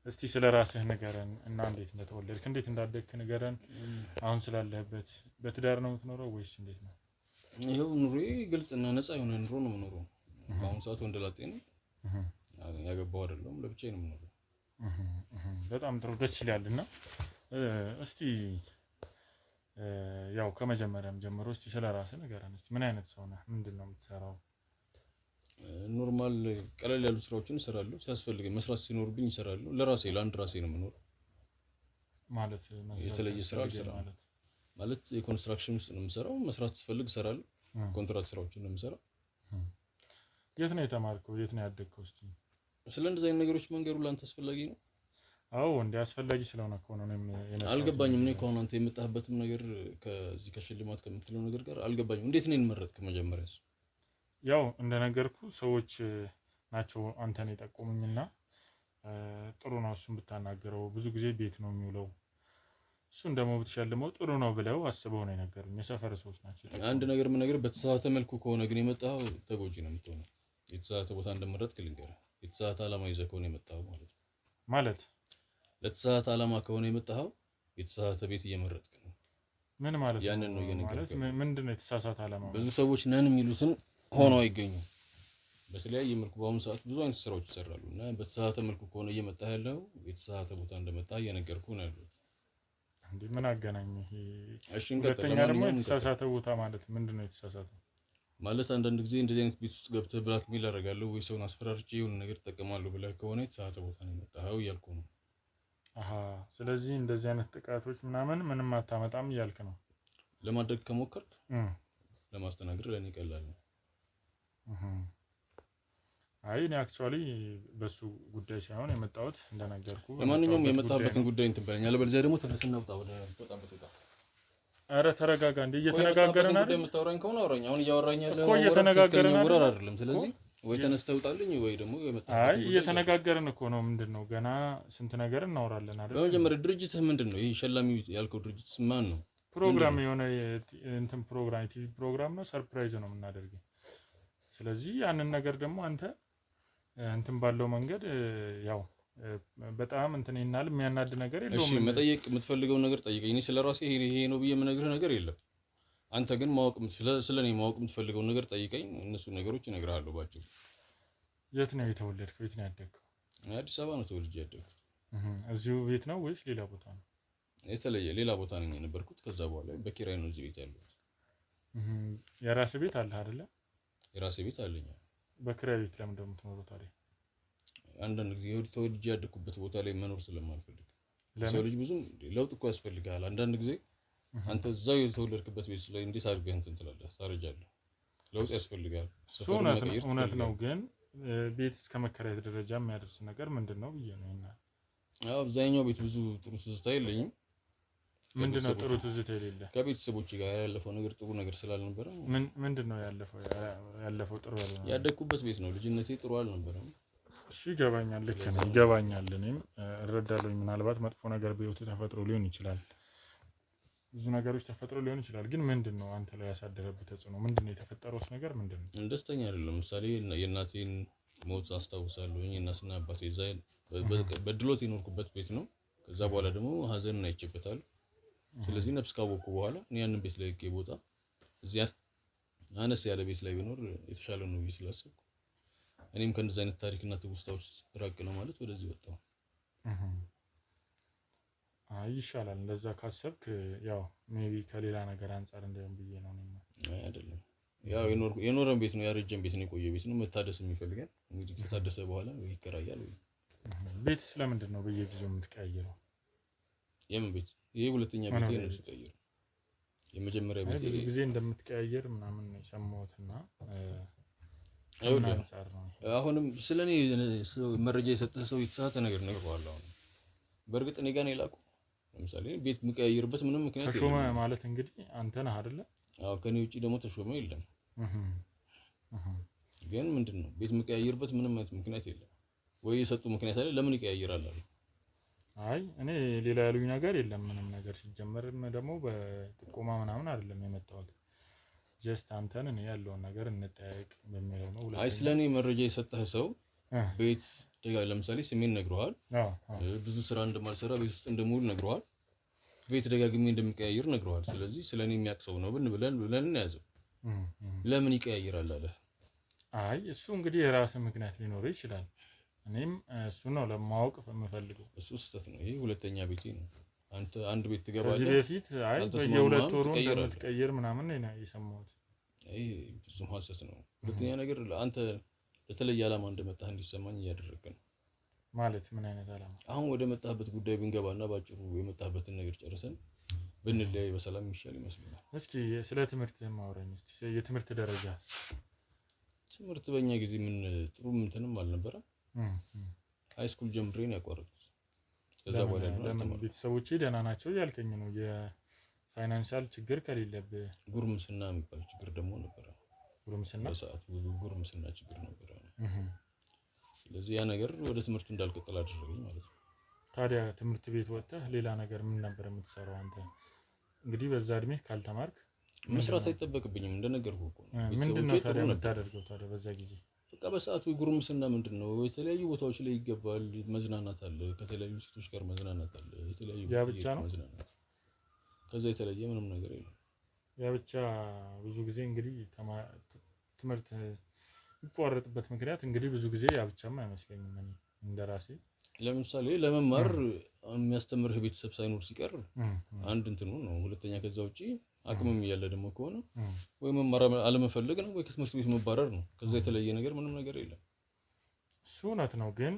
እስቲ ስለ ራስህ ንገረን እና እንዴት እንደተወለድክ እንዴት እንዳደግክ ንገረን። አሁን ስላለህበት በትዳር ነው የምትኖረው ወይስ እንዴት ነው? ይሄው ኑሮዬ ግልጽ እና ነፃ የሆነ ኑሮ ነው የምኖረው። በአሁኑ ሰዓት ወንድ ላጤ ነኝ። ያገባው አይደለም፣ ለብቻዬ ነው የምኖረው። በጣም ጥሩ ደስ ይላልና እስቲ ያው ከመጀመሪያም ጀምሮ እስቲ ስለ ራስህ ንገረን። እስቲ ምን አይነት ሰው ነህ? ምንድነው የምትሰራው? ኖርማል ቀለል ያሉ ስራዎችን እሰራለሁ። ሲያስፈልገኝ መስራት ሲኖርብኝ እሰራለሁ። ለራሴ ለአንድ ራሴ ነው የምኖረው። ማለት የተለየ ስራ አልሰራም። ማለት የኮንስትራክሽን ውስጥ ነው የምሰራው። መስራት ስፈልግ እሰራለሁ። ኮንትራት ስራዎችን ነው የምሰራው። የት ነው የተማርከው? የት ነው ያደግከው? እስቲ ስለ እንደዚህ አይነት ነገሮች መንገሩ ላንተ አስፈላጊ ነው? አዎ እንዴ አስፈላጊ ስለሆነ እኮ ነው አልገባኝም። እኔ ከሆነ አንተ የመጣህበትም ነገር ከዚህ ከሽልማት ከምትለው ነገር ጋር አልገባኝም። እንዴት ነው የመረጥክ? መጀመሪያስ ያው እንደነገርኩ ሰዎች ናቸው አንተን የጠቆሙኝና ጥሩ ነው እሱን ብታናገረው ብዙ ጊዜ ቤት ነው የሚውለው እሱን ደግሞ ብትሸልመው ጥሩ ነው ብለው አስበው ነው የነገሩኝ። የሰፈር ሰዎች ናቸው። አንድ ነገር ምን ነገር በተሳሳተ መልኩ ከሆነ ግን የመጣው ተጎጂ ነው የምትሆነው። የተሳሳተ ቦታ እንደመረጥክ ልንገርህ። የተሳሳተ ዓላማ ይዘህ ከሆነ የመጣው ማለት ለተሳሳተ ዓላማ ከሆነ የመጣው የተሳሳተ ቤት እየመረጥክ ነው። ምን ማለት ያንን ነው እየነገርኩህ። ምንድነው የተሳሳተ ዓላማ? ብዙ ሰዎች ነን የሚሉትን ሆኖ አይገኙም። በተለያየ መልኩ በአሁኑ ሰዓት ብዙ አይነት ስራዎች ይሰራሉ እና በተሳሳተ መልኩ ከሆነ እየመጣህ ያለው የተሳሳተ ቦታ እንደመጣ እየነገርኩህ ነው ያለው። እንዴ ምን አገናኘ ይሄ? እሺ እንቀጥል። ሁለተኛ ደግሞ ለማንኛውም የተሳሳተ ቦታ ማለት ምንድነው የተሳሳተው? ማለት አንዳንድ ጊዜ እንደዚህ አይነት ቤት ውስጥ ገብተህ ብላክሜል አደርጋለሁ ወይ ሰውን አስፈራርቼ የሆነ ነገር እጠቀማለሁ ብለህ ከሆነ የተሳሳተ ቦታ ነው የመጣኸው እያልኩ ነው። አሃ ስለዚህ እንደዚህ አይነት ጥቃቶች ምንም አታመጣም እያልክ ነው። ለማድረግ ከሞከርክ ለማስተናገድ ለኔ ቀላል ነው። አይ እኔ አክቹአሊ በሱ ጉዳይ ሳይሆን የመጣሁት እንደነገርኩ። ለማንኛውም የመጣህበትን ጉዳይ እንትን በለኝ፣ አለበለዚያ ደግሞ ተነስና ውጣ ወደ ወጣበት ውጣ። አረ ተረጋጋ። እንዴ እየተነጋገርን አይደል? የምታወራኝ ከሆነ አውራኝ። አሁን እያወራኝ ያለው እኮ እየተነጋገርን አይደለም። ስለዚህ ወይ ተነስተህ ውጣልኝ ወይ ደግሞ የመጣህበት። አይ እየተነጋገርን እኮ ነው። ምንድነው ገና ስንት ነገር እናወራለን አይደል? በመጀመሪያ ድርጅትህ ምንድነው? ይሄ ሸላሚ ያልከው ድርጅት ማን ነው? ፕሮግራም የሆነ እንትን ፕሮግራም ቲቪ ፕሮግራም ነው። ሰርፕራይዝ ነው የምናደርገው። ስለዚህ ያንን ነገር ደግሞ አንተ እንትን ባለው መንገድ ያው በጣም እንትን ይናል የሚያናድ ነገር የለውም። እሺ መጠየቅ የምትፈልገው ነገር ጠይቀኝ። እኔ ስለራሴ ይሄ ነው ብዬ የምነግርህ ነገር የለም። አንተ ግን ስለኔ ማወቅ የምትፈልገው ነገር ጠይቀኝ። እነሱ ነገሮች እነግርሃለሁ ባጭሩ። የት ነው የተወለድከው? የት ነው ያደግከው? አዲስ አበባ ነው ተወልጄ ያደግኩት። እዚሁ ቤት ነው ወይስ ሌላ ቦታ ነው? የተለየ ሌላ ቦታ ነኝ የነበርኩት። ከዛ በኋላ በኪራይ ነው እዚህ ቤት ያለሁት። የራስህ ቤት አለ አይደለ? የራሴ ቤት አለኝ። በኪራይ ቤት ለምን እንደምትኖረው ታዲያ? አንዳንድ ጊዜ ተወልጄ ያደግኩበት ቦታ ላይ መኖር ስለማልፈልግ። ሰው ልጅ ብዙም ለውጥ እኮ ያስፈልጋል። አንዳንድ ጊዜ አንተ እዛው የተወለድክበት ቤት ላይ እንዴት አድርገህ እንትን ትላለህ? ታረጃለህ። ለውጥ ያስፈልጋል። እውነት ነው። ግን ቤት እስከ መከራየት ደረጃ የሚያደርስ ነገር ምንድነው ብዬ ነው እና አብዛኛው ቤት ብዙ ጥሩ ትዝታ የለኝም። ምንድነው ጥሩ ትዝታ የሌለ? ከቤተሰቦቼ ጋር ያለፈው ነገር ጥሩ ነገር ስላልነበረ። ምንድነው ያለፈው ጥሩ ያልሆነ? ያደግኩበት ቤት ነው። ልጅነቴ ጥሩ አልነበረም። እሺ ይገባኛል። ልክ ነው፣ ይገባኛል። እኔም እረዳለሁ። ምናልባት መጥፎ ነገር በህይወት ተፈጥሮ ሊሆን ይችላል፣ ብዙ ነገሮች ተፈጥሮ ሊሆን ይችላል። ግን ምንድነው አንተ ላይ ያሳደረብህ ተጽዕኖ? ምንድነው የተፈጠረውስ ነገር ምንድነው? ደስተኛ አይደለም። ለምሳሌ የእናቴን ሞት አስታውሳለሁ። የእናትና አባቴ እዛ በድሎት የኖርኩበት ቤት ነው። ከዛ በኋላ ደግሞ ሀዘንን አይቼበታለሁ። ስለዚህ ነፍስ ካወቅኩ በኋላ እኔ ያንን ቤት ላይ ቦታ እዚያ አነስ ያለ ቤት ላይ ቢኖር የተሻለ ነው ብዬ ስላሰብኩ እኔም ከእንደዚህ አይነት ታሪክና ትውስታዎች ራቅ ነው ማለት ወደዚህ ወጣሁ። አይ ይሻላል እንደዛ ካሰብክ። ያው ሜቢ ከሌላ ነገር አንፃር እንደም ብዬ ነው ነው። አይ አይደለም፣ ያው የኖረን ቤት ነው፣ ያረጀን ቤት ነው፣ የቆየ ቤት ነው። መታደስ የሚፈልጋል እንግዲህ ከታደሰ በኋላ ይከራያል ወይ። ቤት ስለምንድን ነው በየጊዜው የምትቀያየረው? የምን ቤት? ይሄ ሁለተኛ ቤት ነው ሲቀየር። የመጀመሪያ ቤት ብዙ ጊዜ እንደምትቀያየር ምናምን ነው የሰማሁትና አሁንም ስለኔ መረጃ የሰጠህ ሰው የተሳሳተ ነገር ነግሬዋለሁ። አሁን በእርግጥ እኔ ጋር ነው የላከው። ለምሳሌ ቤት የምቀያየርበት ምንም ምክንያት የለም። ተሾመ ማለት እንግዲህ አንተ ነህ አይደለ? አዎ ከኔ ውጪ ደግሞ ተሾመ የለም። ግን ምንድነው ቤት የምቀያየርበት ምንም አይነት ምክንያት የለም። ወይ የሰጡ ምክንያት አለ ለምን ይቀያየራል አሉ። አይ እኔ ሌላ ያሉኝ ነገር የለም ምንም ነገር። ሲጀመርም ደግሞ በጥቆማ ምናምን አይደለም የመጣሁት። ጀስት አንተን እኔ ያለውን ነገር እንጠያየቅ በሚለው ነው። አይ ስለኔ መረጃ የሰጠህ ሰው ቤት ለምሳሌ ስሜን ነግረዋል። ብዙ ስራ እንደማልሰራ ቤት ውስጥ እንደምውል ነግረዋል። ቤት ደጋግሜ እንደምቀያየር ነግረዋል። ስለዚህ ስለኔ የሚያውቅ ሰው ነው ብለን ያዘው። ለምን ይቀያየራል አለ። አይ እሱ እንግዲህ የራስህ ምክንያት ሊኖረው ይችላል። እኔም እሱ ነው ለማወቅ የምፈልገው። እሱ ስህተት ነው። ይሄ ሁለተኛ ቤቴ ነው። አንተ አንድ ቤት ትገባለህ። ከዚህ በፊት አይ በየሁለት ወሩ እንደምትቀይር ምናምን ነው የሰማሁት። አይ ብዙም ሐሰት ነው። ሁለተኛ ነገር አንተ ለተለየ ዓላማ እንደመጣህ እንዲሰማኝ እያደረግህ ነው። ማለት ምን አይነት ዓላማ? አሁን ወደ መጣህበት ጉዳይ ብንገባና ባጭሩ የመጣህበትን ነገር ጨርሰን ብንለያይ በሰላም ይሻል ይመስለኛል። እስኪ ስለ ትምህርትህ ማውራኝ እስኪ። የትምህርት ደረጃ ትምህርት በእኛ ጊዜ ምን ጥሩ እንትንም አልነበረም። ሃይስኩል ጀምሬ ነው ያቋረጥኩት። ከዛ በኋላ ለምን ቤተሰቦቼ ደህና ናቸው ያልከኝ ነው? የፋይናንሻል ችግር ከሌለብህ። ጉርምስና የሚባል ችግር ደግሞ ነበረ። ጉርምስና በሰዓቱ ጉርምስና ችግር ነበረ። ስለዚህ ያ ነገር ወደ ትምህርቱ እንዳልቀጥል አደረገኝ ማለት ነው። ታዲያ ትምህርት ቤት ወጥተህ ሌላ ነገር ምን ነበር የምትሰራው አንተ? እንግዲህ በዛ እድሜ ካልተማርክ መስራት አይጠበቅብኝም እንደነገርኩህ እኮ ነው። ምንድነው ታዲያ የምታደርገው ታዲያ በዛ ጊዜ? በቃ በሰዓቱ ጉርምስና ምንድነው የተለያዩ ቦታዎች ላይ ይገባል፣ መዝናናት አለ፣ ከተለያዩ ሴቶች ጋር መዝናናት አለ፣ የተለያዩ ያ ብቻ ነው መዝናናት። ከዛ የተለየ ምንም ነገር የለም። ያ ብቻ። ብዙ ጊዜ እንግዲህ ትምህርት የሚቋረጥበት ምክንያት እንግዲህ ብዙ ጊዜ ያ ብቻም አይመስለኝም እኔ እንደራሴ። ለምሳሌ ለመማር የሚያስተምርህ ቤተሰብ ሳይኖር ሲቀር አንድ እንትኑ ነው። ሁለተኛ ከዛ ውጪ አቅምም እያለ ደግሞ ከሆነ ወይ መማር አለመፈለግ ነው ወይ ከትምህርት ቤት መባረር ነው። ከዛ የተለየ ነገር ምንም ነገር የለም። እሱ እውነት ነው። ግን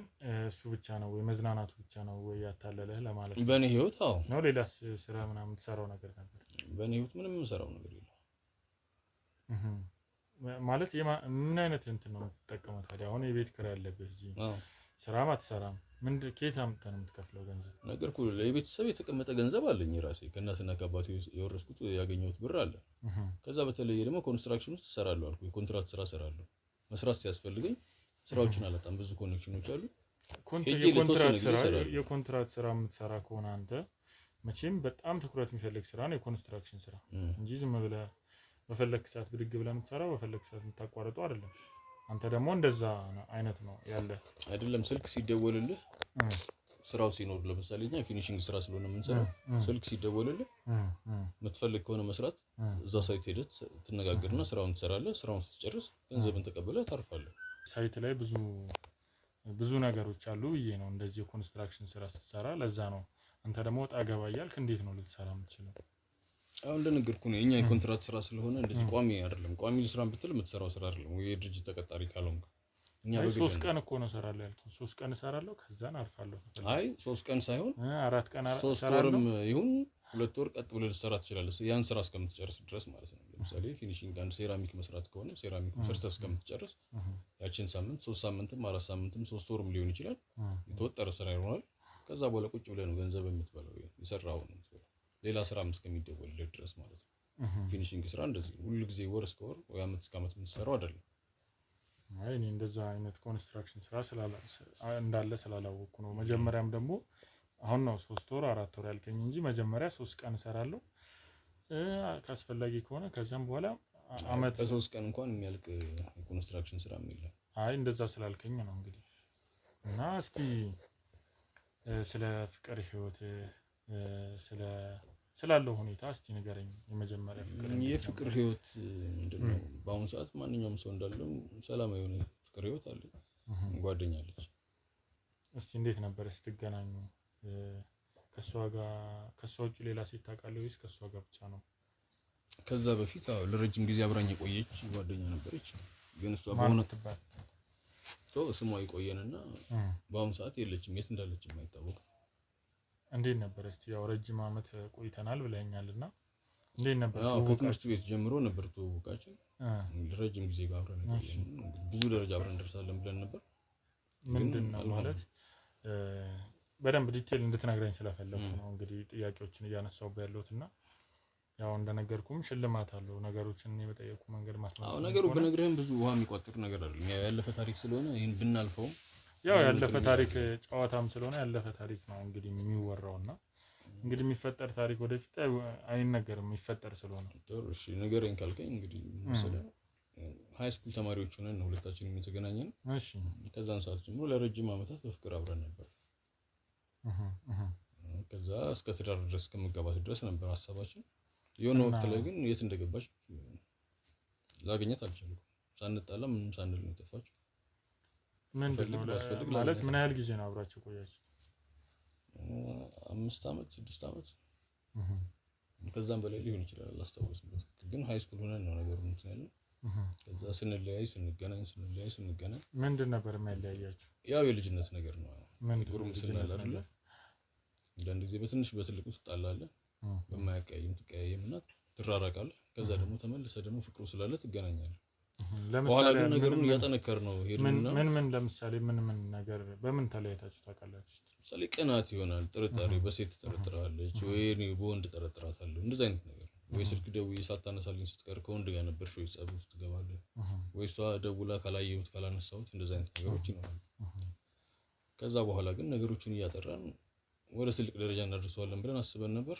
እሱ ብቻ ነው ወይ መዝናናቱ ብቻ ነው ወይ ያታለለህ ለማለት ነው? በእኔ ህይወት አዎ ነው። ሌላስ ስራ ምናምን የምትሰራው ነገር ነበር? በእኔ ህይወት ምንም የምሰራው ነገር የለም። ማለት ምን አይነት እንትን ነው የምትጠቀመው ታዲያ? አሁን የቤት ኪራይ አለብህ እዚህ ስራም አትሰራም። ከየት አምጥተህ ነው የምትከፍለው ገንዘብ? ነገርኩህ፣ ለቤተሰብ የተቀመጠ ገንዘብ አለኝ ራሴ ከእናትና ከአባቴ የወረስኩት ያገኘሁት ብር አለ። ከዛ በተለየ ደግሞ ኮንስትራክሽን ውስጥ እሰራለሁ አልኩህ። የኮንትራት ስራ እሰራለሁ። መስራት ሲያስፈልገኝ ስራዎችን አላጣም። ብዙ ኮኔክሽኖች አሉ። የኮንትራት ስራ የምትሰራ ከሆነ አንተ መቼም በጣም ትኩረት የሚፈልግ ስራ ነው የኮንስትራክሽን ስራ እንጂ ዝም ብለህ በፈለክ ሰዓት ብድግ ብለህ የምትሰራው በፈለክ ሰዓት የምታቋርጠው አይደለም። አንተ ደግሞ እንደዛ አይነት ነው ያለ አይደለም። ስልክ ሲደወልልህ ስራው ሲኖር፣ ለምሳሌ እኛ ፊኒሺንግ ስራ ስለሆነ የምንሰራው ስልክ ሲደወልልህ የምትፈልግ ከሆነ መስራት እዛ ሳይት ሄደህ ትነጋገርና ስራውን ትሰራለህ። ስራውን ስትጨርስ ገንዘብን ተቀብለህ ታርፋለህ። ሳይት ላይ ብዙ ነገሮች አሉ ብዬ ነው እንደዚህ የኮንስትራክሽን ስራ ስትሰራ። ለዛ ነው አንተ ደግሞ ወጣ ገባ እያልክ እንዴት ነው ልትሰራ የምትችለው? አሁን እንደነገርኩህ ነው የኛ የኮንትራት ስራ ስለሆነ እንደዚህ ቋሚ አይደለም። ቋሚ ልስራን ብትል የምትሰራው ስራ አይደለም ወይ የድርጅት ተቀጣሪ ካልሆንክ። እኛ በግል 3 ቀን እኮ ነው እሰራለሁ ያልኩት። 3 ቀን እሰራለሁ ከዛን አርፋለሁ። አይ 3 ቀን ሳይሆን 4 ቀን 3 ወርም ይሁን 2 ወር ቀጥ ብለህ ልትሰራ ትችላለህ። ያን ስራ እስከምትጨርስ ድረስ ማለት ነው። ለምሳሌ ፊኒሺንግ አንድ ሴራሚክ መስራት ከሆነ ሴራሚክ ሰርተህ እስከምትጨርስ ያችን ሳምንት 3 ሳምንትም 4 ሳምንትም 3 ወርም ሊሆን ይችላል የተወጠረ ስራ ይሆናል። ከዛ በኋላ ቁጭ ብለህ ነው ገንዘብ የምትበላው፣ የሰራውን ነው የምትበላው። ሌላ ስራም እስከሚደወልልህ ድረስ ማለት ነው። ፊኒሺንግ ስራ እንደዚህ ነው። ሁሉ ጊዜ ወር እስከ ወር ወይ አመት እስከ አመት የምትሰራው አይደለም። አይ እኔ እንደዛ አይነት ኮንስትራክሽን ስራ እንዳለ ስላላወቅኩ ነው። መጀመሪያም ደግሞ አሁን ነው 3 ወር 4 ወር ያልከኝ እንጂ መጀመሪያ 3 ቀን እሰራለሁ ካስፈላጊ ከሆነ ከዛም በኋላ አመት በ3 ቀን እንኳን የሚያልቅ የኮንስትራክሽን ስራ የለም። አይ እንደዛ ስላልከኝ ነው እንግዲህ። እና እስቲ ስለ ፍቅር ህይወት ስላለው ሁኔታ እስቲ ንገረኝ። የመጀመሪያ የፍቅር ህይወት ምንድነው? በአሁኑ ሰዓት ማንኛውም ሰው እንዳለው ሰላማዊ የሆነ ፍቅር ህይወት አለ። ጓደኛ አለች። እስቲ እንዴት ነበር ስትገናኙ? ከሷ ውጭ ሌላ ሴት ታውቃለህ ወይስ ከሷ ጋር ብቻ ነው? ከዛ በፊት ለረጅም ጊዜ አብራኝ የቆየች ጓደኛ ነበረች። ግን እሷ በሆነ ትባል ስሟ ይቆየንና በአሁኑ ሰዓት የለችም። የት እንዳለች የማይታወቅ። እንዴት ነበር እስቲ? ያው ረጅም አመት ቆይተናል ብለኛልና እንዴት ነበር? ከትምህርት ቤት ጀምሮ ነበር ተዋወቃችን። ለረጅም ጊዜ አብረን ቆየን። ብዙ ደረጃ አብረን እንደርሳለን ብለን ነበር። ምንድነው ማለት በደንብ ዲቴል እንድትነግረኝ ስለፈለኩ ነው እንግዲህ ጥያቄዎችን እያነሳሁበት ያለሁትና ያው እንደነገርኩም ሽልማት አለው ነገሮችን የመጠየቁ መንገድ ማስመለስ። ነገሩ በነገርህም ብዙ ውሃ የሚቋጥር ነገር አይደለም። ያው ያለፈ ታሪክ ስለሆነ ይሄን ብናልፈው ያው ያለፈ ታሪክ ጨዋታም ስለሆነ ያለፈ ታሪክ ነው እንግዲህ የሚወራውና እንግዲህ የሚፈጠር ታሪክ ወደፊት አይነገርም የሚፈጠር ስለሆነ። ጥሩ እሺ ንገረኝ ካልከኝ እንግዲህ መሰለህ ሃይ ስኩል ተማሪዎች ሆነን ነው ሁለታችንም የተገናኘን። እሺ ከዛን ሰዓት ጀምሮ ለረጅም አመታት በፍቅር አብረን ነበር። ከዛ እስከ ትዳር ድረስ ከመጋባት ድረስ ነበር ሀሳባችን። የሆነ ወቅት ላይ ግን የት እንደገባች ላገኛት አልቻልኩም። ሳንጣላ ምንም ሳንል ነው የጠፋችው። ምንድነው ማለት ምን ያህል ጊዜ ነው አብራችሁ ቆያችሁ? 5 አመት 6 አመት ከዛም በላይ ሊሆን ይችላል አላስታውስም። ግን ሃይ ስኩል ሆነን ነው ነገሩ እንትን ያለው። ከዛ ስንለያይ ስንገናኝ ምንድን ነበር የሚያለያያችሁ? ያው የልጅነት ነገር ነው። ጉርምስና አይደለ? አንዳንድ ጊዜ በትንሽ በትልቁ ትጣላለህ፣ በማያቀያይም ትቀያየምና ትራራቃለህ። ከዛ ደግሞ ተመልሰህ ደግሞ ፍቅሩ ስላለ ትገናኛለህ። በኋላ ግን ነገሩን እያጠነከር ነው ሄድና ምን ለምሳሌ ምን ነገር በምን ተለያይታችሁ ታውቃላችሁ? ለምሳሌ ቅናት ይሆናል፣ ጥርጣሬ፣ በሴት ትጠረጥራለች ወይ እኔ በወንድ ጠረጥራታለሁ። እንደዛ አይነት ነገር ወይ ስልክ ደውዬ ሳታነሳልኝ ስትቀር ከወንድ ጋር ነበርሽ ወይ ጸብ ውስጥ ትገባለህ። ወይ እሷ ደውላ ካላየሁት ካላነሳሁት እንደዛ አይነት ነገሮች ይኖራሉ። ከዛ በኋላ ግን ነገሮችን እያጠራን ወደ ትልቅ ደረጃ እናደርሰዋለን ብለን አስበን ነበር።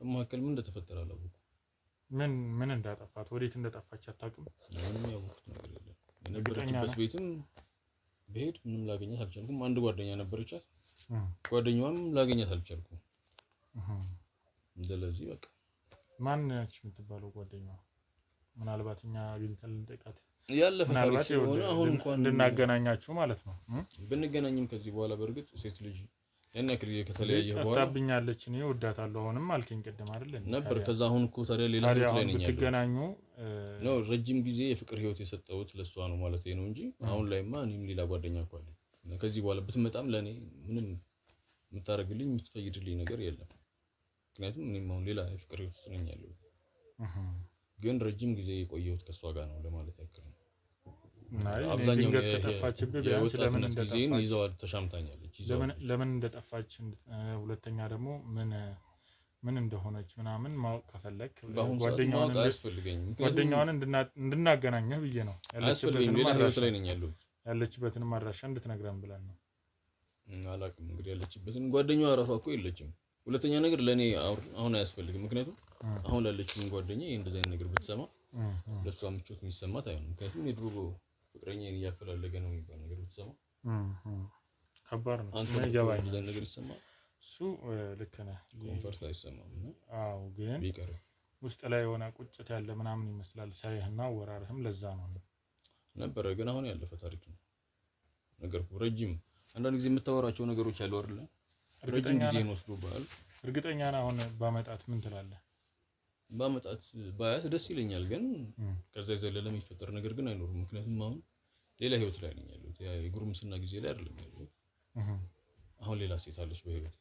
በመካከል ምን እንደተፈጠረ አላወኩም። ምን እንዳጠፋት ወዴት እንደጠፋች አታውቅም? ምንም ያወቅሁት ነገር የለም። የነበረችበት ቤትም በሄድ ምንም ላገኛት አልቻልኩም። አንድ ጓደኛ ነበረቻት፣ ጓደኛዋም ላገኛት አልቻልኩም። እንደዚህ በቃ ማን ነች የምትባለው ጓደኛዋ? ምናልባት እኛ አግኝተን ልንጠይቃት ያለፈ ታሪክ ስለሆነ አሁን እንኳን እንድናገናኛችሁ ማለት ነው። ብንገናኝም ከዚህ በኋላ በርግጥ ሴት ልጅ ያን ያክል ከተለያየ በኋላ ታብኛለች እኔ ወዳታለሁ አሁንም አልከኝ ቅድም አይደል ነበር። ከዛ አሁን እኮ ታዲያ ሌላ ህይወት ላይ ነኝ ያለው ትገናኙ ነው። ረጅም ጊዜ የፍቅር ህይወት የሰጠሁት ለሷ ነው ማለት ነው እንጂ አሁን ላይማ እኔም ሌላ ጓደኛ እኮ አለኝ። ከዚህ በኋላ ብትመጣም ለኔ ምንም የምታረግልኝ የምትፈይድልኝ ነገር የለም። ምክንያቱም እኔም አሁን ሌላ የፍቅር ህይወት ውስጥ ነኝ ያለው ግን ረጅም ጊዜ የቆየሁት ከሷ ጋር ነው ለማለት ያክል ነው። አብዛኛው ተጠፋችብህ ቢያንስ ለምን እንደጠፋች ይዘዋል ተሻምታኛለች። ለምን እንደጠፋች ሁለተኛ ደግሞ ምን እንደሆነች ምናምን ማወቅ ከፈለክ ጓደኛዋን እንድናገናኘህ ብዬ ነው። ያለችበትን አድራሻ እንድትነግረን ብለን ነው። አላውቅም እንግዲህ ያለችበትን ጓደኛዋ ራሷ እኮ የለችም። ሁለተኛ ነገር ለኔ አሁን አያስፈልግም። ምክንያቱም አሁን ላለችኝ ጓደኛ እንደዚህ አይነት ነገር ብትሰማ ለሷ ምቾት የሚሰማት አይሆንም። ምክንያቱም የድሮ ፍቅረኛዬን እያፈላለገ ነው የሚባል ነገር ብትሰማ ከባድ ነው። አንተ ይገባኝ እንደዚህ ነገር ይሰማል። እሱ ልክ ነህ። ኮምፎርት አይሰማም። አዎ ግን ቢቀር ውስጥ ላይ የሆነ ቁጭት ያለ ምናምን ይመስላል ሳይህና ወራርህም ለዛ ነው ነበረ። ግን አሁን ያለፈ ታሪክ ነው ነገርኩ። ረጅም አንዳንድ ጊዜ የምታወራቸው ነገሮች አሉ አይደል? ረጅም ጊዜ ወስዶብሃል። እርግጠኛ ነህ አሁን ባመጣት ምን ትላለህ? ባመጣት ባያስ ደስ ይለኛል። ግን ከዛ የዘለለ የሚፈጠር ነገር ግን አይኖርም። ምክንያቱም አሁን ሌላ ህይወት ላይ ነኝ ያለሁት። ያ የጉርምስና ጊዜ ላይ አይደለም ያለሁት። አሁን ሌላ ሴት አለች በህይወት።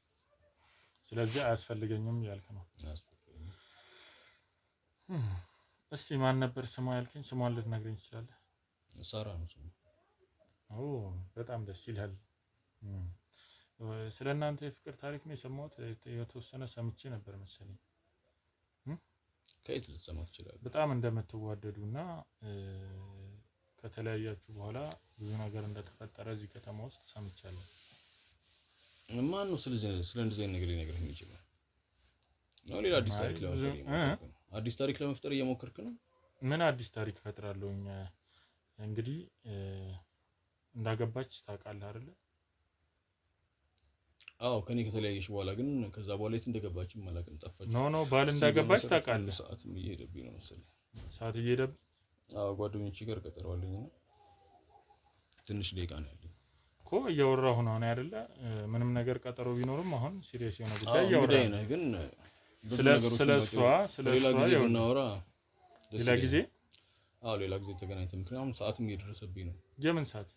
ስለዚህ አያስፈልገኝም ያልክ ነው። አያስፈልገኝም። እስቲ ማን ነበር ስሟ ያልከኝ? ስሟን ልትነግረኝ ትችላለህ? ሳራ ነው ስሟ። በጣም ደስ ይላል። ስለናንተ የፍቅር ታሪክ ነው የሰማሁት። የተወሰነ ሰምቼ ነበር መሰለኝ። ከየት ልትሰማ ትችላለህ? በጣም እንደምትዋደዱና ከተለያያችሁ በኋላ ብዙ ነገር እንደተፈጠረ እዚህ ከተማ ውስጥ ሰምቻለሁ። ማን ነው ስለዚህ እንደዚህ አይነት ነገር ሊነግርህ የሚችለው? ነው ሌላ አዲስ ታሪክ ለመፍጠር እየሞከርክ ነው? ምን አዲስ ታሪክ እፈጥራለሁኝ? እንግዲህ እንዳገባች ታውቃለህ አይደለ? አዎ ከኔ ከተለያየሽ በኋላ ግን ከዛ በኋላ የት እንደገባችም አላውቅም። ጠፋች። ኖ ባል እንዳገባች ታውቃለህ? ሰዓትም እየሄደብኝ ነው መሰለኝ። ሰዓት እየሄደብኝ? አዎ ጓደኞቼ ጋር ቀጠሮ አለኝ እና ትንሽ ደቂቃ ነው ያለኝ እኮ እያወራሁ ነው አይደለ? ምንም ነገር ቀጠሮ ቢኖርም አሁን ሲሪየስ የሆነ ጉዳይ እያወራሁ ነው። ግን ስለሷ ሌላ ጊዜ ሌላ ጊዜ ተገናኝተን ምክንያቱም ሰዓትም እየደረሰብኝ ነው። የምን ሰዓት?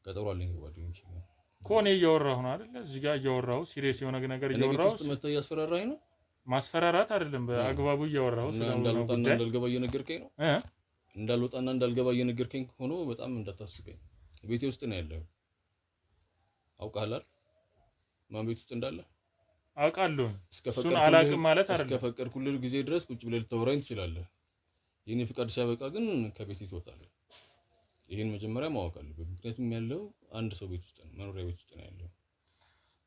ቀጠሮ አለኝ ጓደኞቼ ጋር እኮ እኔ እያወራሁ ነው አይደለ? እዚህ ጋር እያወራሁ ሲሪየስ የሆነ ነገር እያወራሁ ውስጥ መተህ እያስፈራራኝ ነው። ማስፈራራት አይደለም፣ በአግባቡ እያወራሁ እንዳልወጣና እንዳልገባ እየነገርከኝ ነው። እንዳልወጣና እንዳልገባ እየነገርከኝ ሆኖ በጣም እንዳታስቀኝ። ቤቴ ውስጥ ነው ያለው። አውቃለሁ ማን ቤት ውስጥ እንዳለ አውቃለሁ። እሱን አላውቅም ማለት አይደለም። እስከፈቀድኩልህ ጊዜ ድረስ ቁጭ ብለህ ልታወራኝ ትችላለህ። የኔ ፍቃድ ሲያበቃ ግን ከቤቴ ትወጣለህ። ይሄን መጀመሪያ ማወቅ አለብህ። ምክንያቱም ያለው አንድ ሰው ቤት ውስጥ ነው፣ መኖሪያ ቤት ውስጥ ነው ያለው።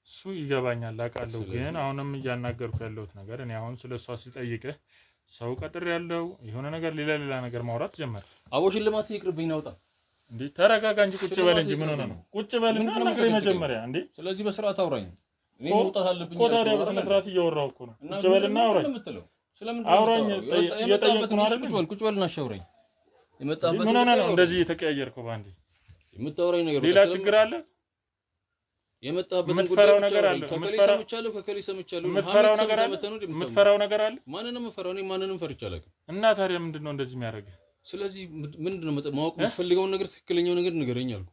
እሱ ይገባኛል፣ አውቃለሁ። ግን አሁንም እያናገርኩ ያለሁት ነገር እኔ አሁን ስለሷ ሲጠይቅህ ሰው ቀጥር ያለው የሆነ ነገር ሌላ ነገር ማውራት ጀመረ። አቦ ሽልማት ይቅርብኝ ናውጣ እንዴ! ተረጋጋ እንጂ ቁጭ በል እንጂ ምን ሆነ ነው? ቁጭ በልና ነገር መጀመሪያ እንዴ! ስለዚህ በስርዓት አውራኝ። እኔ መውጣት አለብኝ እኮ ታዲያ በስነ ስርዓት እያወራሁ እኮ ነው። ቁጭ በልና አውራኝ። አውራኝ እየጠየቅኩ ነው አይደል? ቁጭ በልና አሻውራኝ። የመጣበት ምን ሆነ ነው እንደዚህ የተቀያየርከው? ባንዴ የምታወራኝ ነገር ሌላ ችግር አለ? የመጣበት የምትፈራው ነገር አለ? ከከሌ ሰምቻለሁ። የምትፈራው ነገር አለ? የምትፈራው ነገር አለ? ማንንም የምፈራው እኔ ማንንም ፈርቼ አላውቅም። እና ታዲያ ምንድነው እንደዚህ የሚያደርግህ? ስለዚህ ምንድነው ማወቅ የምትፈልገውን ነገር ትክክለኛው ነገር ንገረኝ አልኩ።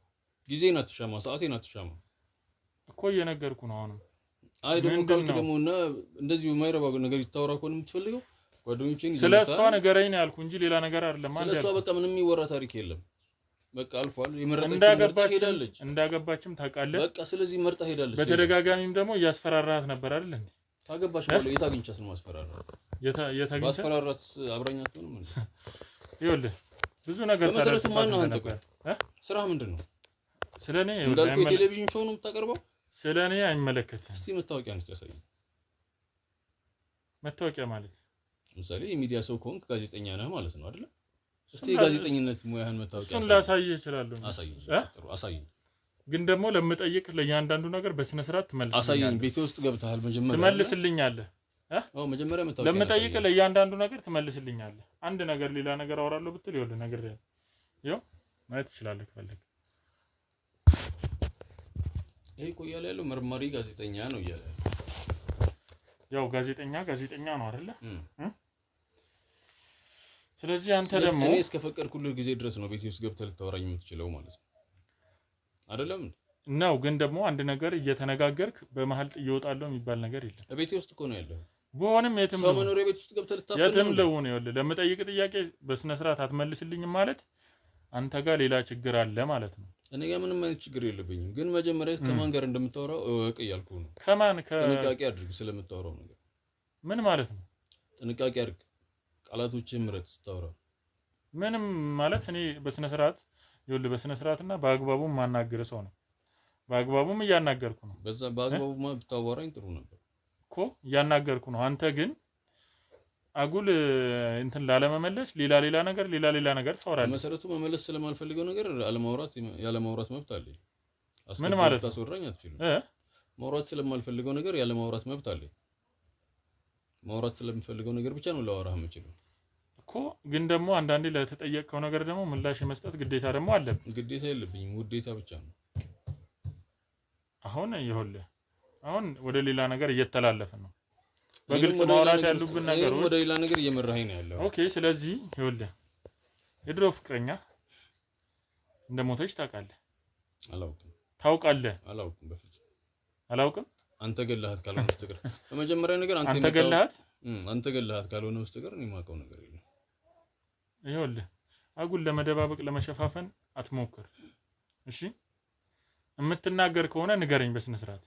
ጊዜን አትሻማ፣ ሰዓቴን አትሻማ እኮ እየነገርኩ ነው። አሁንም አይ ደግሞ እና እንደዚህ የማይረባ ነገር ይታወራ ከሆነ የምትፈልገው ጓደኞቼን ስለሷ ነገረኝ ነው ያልኩ እንጂ ሌላ ነገር አይደለም። ስለሷ በቃ ምንም የሚወራ ታሪክ የለም። በቃ አልፏል። የመረጠችው ሄዳለች። እንዳገባችም ታውቃለህ። በቃ ስለዚህ መርጣ ሄዳለች። በተደጋጋሚም ደግሞ እያስፈራራት ነበር አይደል እንዴ? ታገባሽ በኋላ የት አግኝቻት ነው ማስፈራራት? ማስፈራራት አብራኛት ነው ማለት ይኸውልህ ብዙ ነገር በመሰረቱ ማን ነው አንተ? ስራ ምንድነው? ስለኔ እንዳልኩ የቴሌቪዥን ሾው ነው የምታቀርበው? ስለኔ አይመለከትም። እስቲ መታወቂያ አንስተ ያሳይ። መታወቂያ ማለት ለምሳሌ የሚዲያ ሰው ከሆንክ ጋዜጠኛ ነህ ማለት ነው አይደል? እስቲ ጋዜጠኝነት ሙያህን መታወቂያ እሱን ላሳይህ እችላለሁ። አሳይ። ግን ደግሞ ለምጠይቅ ለእያንዳንዱ ነገር በስነ ስርዓት ትመልስልኛለህ። አሳይኝ። ቤቴ ውስጥ ገብተሃል መጀመሪያ ትመልስልኛለህ። መጀመሪያ መታወቂያ ለምጠይቅ ለእያንዳንዱ ነገር ትመልስልኛለህ። አንድ ነገር ሌላ ነገር አወራለሁ ብትል ይኸውልህ ነግሬሃለሁ። ይኸው ማየት ትችላለህ ከፈለክ። ይሄ እኮ እያለ ያለው መርማሪ ጋዜጠኛ ነው እያለ ያው ጋዜጠኛ ነው አይደለ? ስለዚህ አንተ ደግሞ እኔ እስከፈቀድኩልህ ጊዜ ድረስ ነው ቤቴ ውስጥ ገብተህ ልታወራኝ የምትችለው ማለት ነው አይደለም ነው። ግን ደግሞ አንድ ነገር እየተነጋገርክ በመሀል እየወጣለሁ የሚባል ነገር የለም። ቤቴ ውስጥ እኮ ነው ያለው። በሆነም የትም ሰው መኖሪያ ቤት ውስጥ ገብተህ ልታፈን የትም ልሁን ይኸውልህ፣ ለምጠይቅ ጥያቄ በስነ ስርዓት አትመልስልኝም ማለት አንተ ጋር ሌላ ችግር አለ ማለት ነው። እኔ ጋር ምንም አይነት ችግር የለብኝም። ግን መጀመሪያ ከማን ጋር እንደምታወራው እወቅ እያልኩህ ነው። ጥንቃቄ አድርግ ስለምታወራው ነገር። ምን ማለት ነው? ጥንቃቄ አድርግ፣ ቃላቶችህን ምረጥ ስታወራ። ምንም ማለት እኔ በስነ ስርዓት ይኸውልህ፣ በስነ ስርዓትና በአግባቡ ማናገር ሰው ነው። በአግባቡም እያናገርኩ ነው። በአግባቡማ ብታወራኝ ጥሩ ነበር እኮ እያናገርኩ ነው። አንተ ግን አጉል እንትን ላለመመለስ ሌላ ነገር ታወራለህ። በመሰረቱ መመለስ ስለማልፈልገው ነገር ያለማውራት መብት አለኝ። ምን ማለት ነው? ታስወራኝ አትችልም። ማውራት ስለማልፈልገው ነገር ያለማውራት መብት አለኝ። ማውራት ስለምፈልገው ነገር ብቻ ነው ላወራህ የምችለው እኮ። ግን ደግሞ አንዳንዴ ለተጠየቀው ነገር ደግሞ ምላሽ የመስጠት ግዴታ ደግሞ አለብህ። ግዴታ የለብኝም፣ ውዴታ ብቻ ነው። አሁን ወደ ሌላ ነገር እየተላለፈ ነው። በግልጽ ማውራት ያሉብን ነገሮች ወደ ሌላ ነገር እየመራኸኝ ነው ያለው። ኦኬ። ስለዚህ የድሮ ፍቅረኛ እንደሞተች ታውቃለህ? አላውቅም። ታውቃለህ? አላውቅም፣ በፍጹም አላውቅም። አንተ ገለሃት ካልሆነ በስተቀር በመጀመሪያ ነገር አንተ ገለሃት ካልሆነ በስተቀር እኔ የማውቀው ነገር የለም። አጉል ለመደባበቅ ለመሸፋፈን አትሞክር እሺ? የምትናገር ከሆነ ንገረኝ በስነ ስርዓት።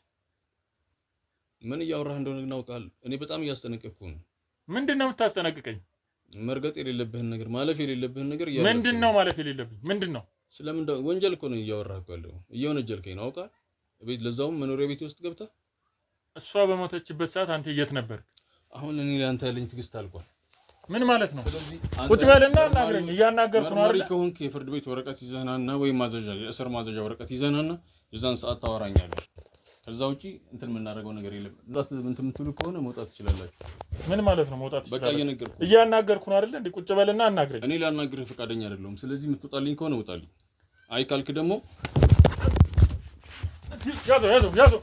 ምን እያወራህ እንደሆነ እናውቃለን። እኔ በጣም እያስጠነቀቅኩህ ነው። ምንድነው የምታስጠነቅቀኝ? መርገጥ የሌለብህን ነገር፣ ማለፍ የሌለብህን ነገር ምንድነው ማለፍ የሌለብኝ? ምንድነው? ስለምን ወንጀል እኮ ነው እያወራህ ያለው። እየወነጀልከኝ ነው አውቃለሁ። ቤት ለዛውም መኖሪያ ቤት ውስጥ ገብተህ። እሷ በሞተችበት ሰዓት አንተ የት ነበርክ? አሁን እኔ ለአንተ ያለኝ ትዕግስት አልቋል። ምን ማለት ነው? ቁጭ በልና አናግረኝ። እያናገርኩ ነው አይደል? ከሆንክ የፍርድ ቤት ወረቀት ይዘህናና ወይ ማዘዣ፣ የእስር ማዘዣ ወረቀት ይዘህናና የዛን ሰዓት ታወራኛለህ። ከዛ ውጪ እንትን የምናደርገው ነገር የለም። እንትን የምትሉ ከሆነ መውጣት ትችላላችሁ። ምን ማለት ነው መውጣት በቃ ትችላላችሁ? እያናገርኩ ነው አይደል? እንዴ ቁጭ በልና አናግረኝ። እኔ ላናግርህ ፈቃደኛ አይደለሁም። ስለዚህ የምትወጣልኝ ከሆነ ውጣልኝ። አይ ካልክ ደግሞ ያዘው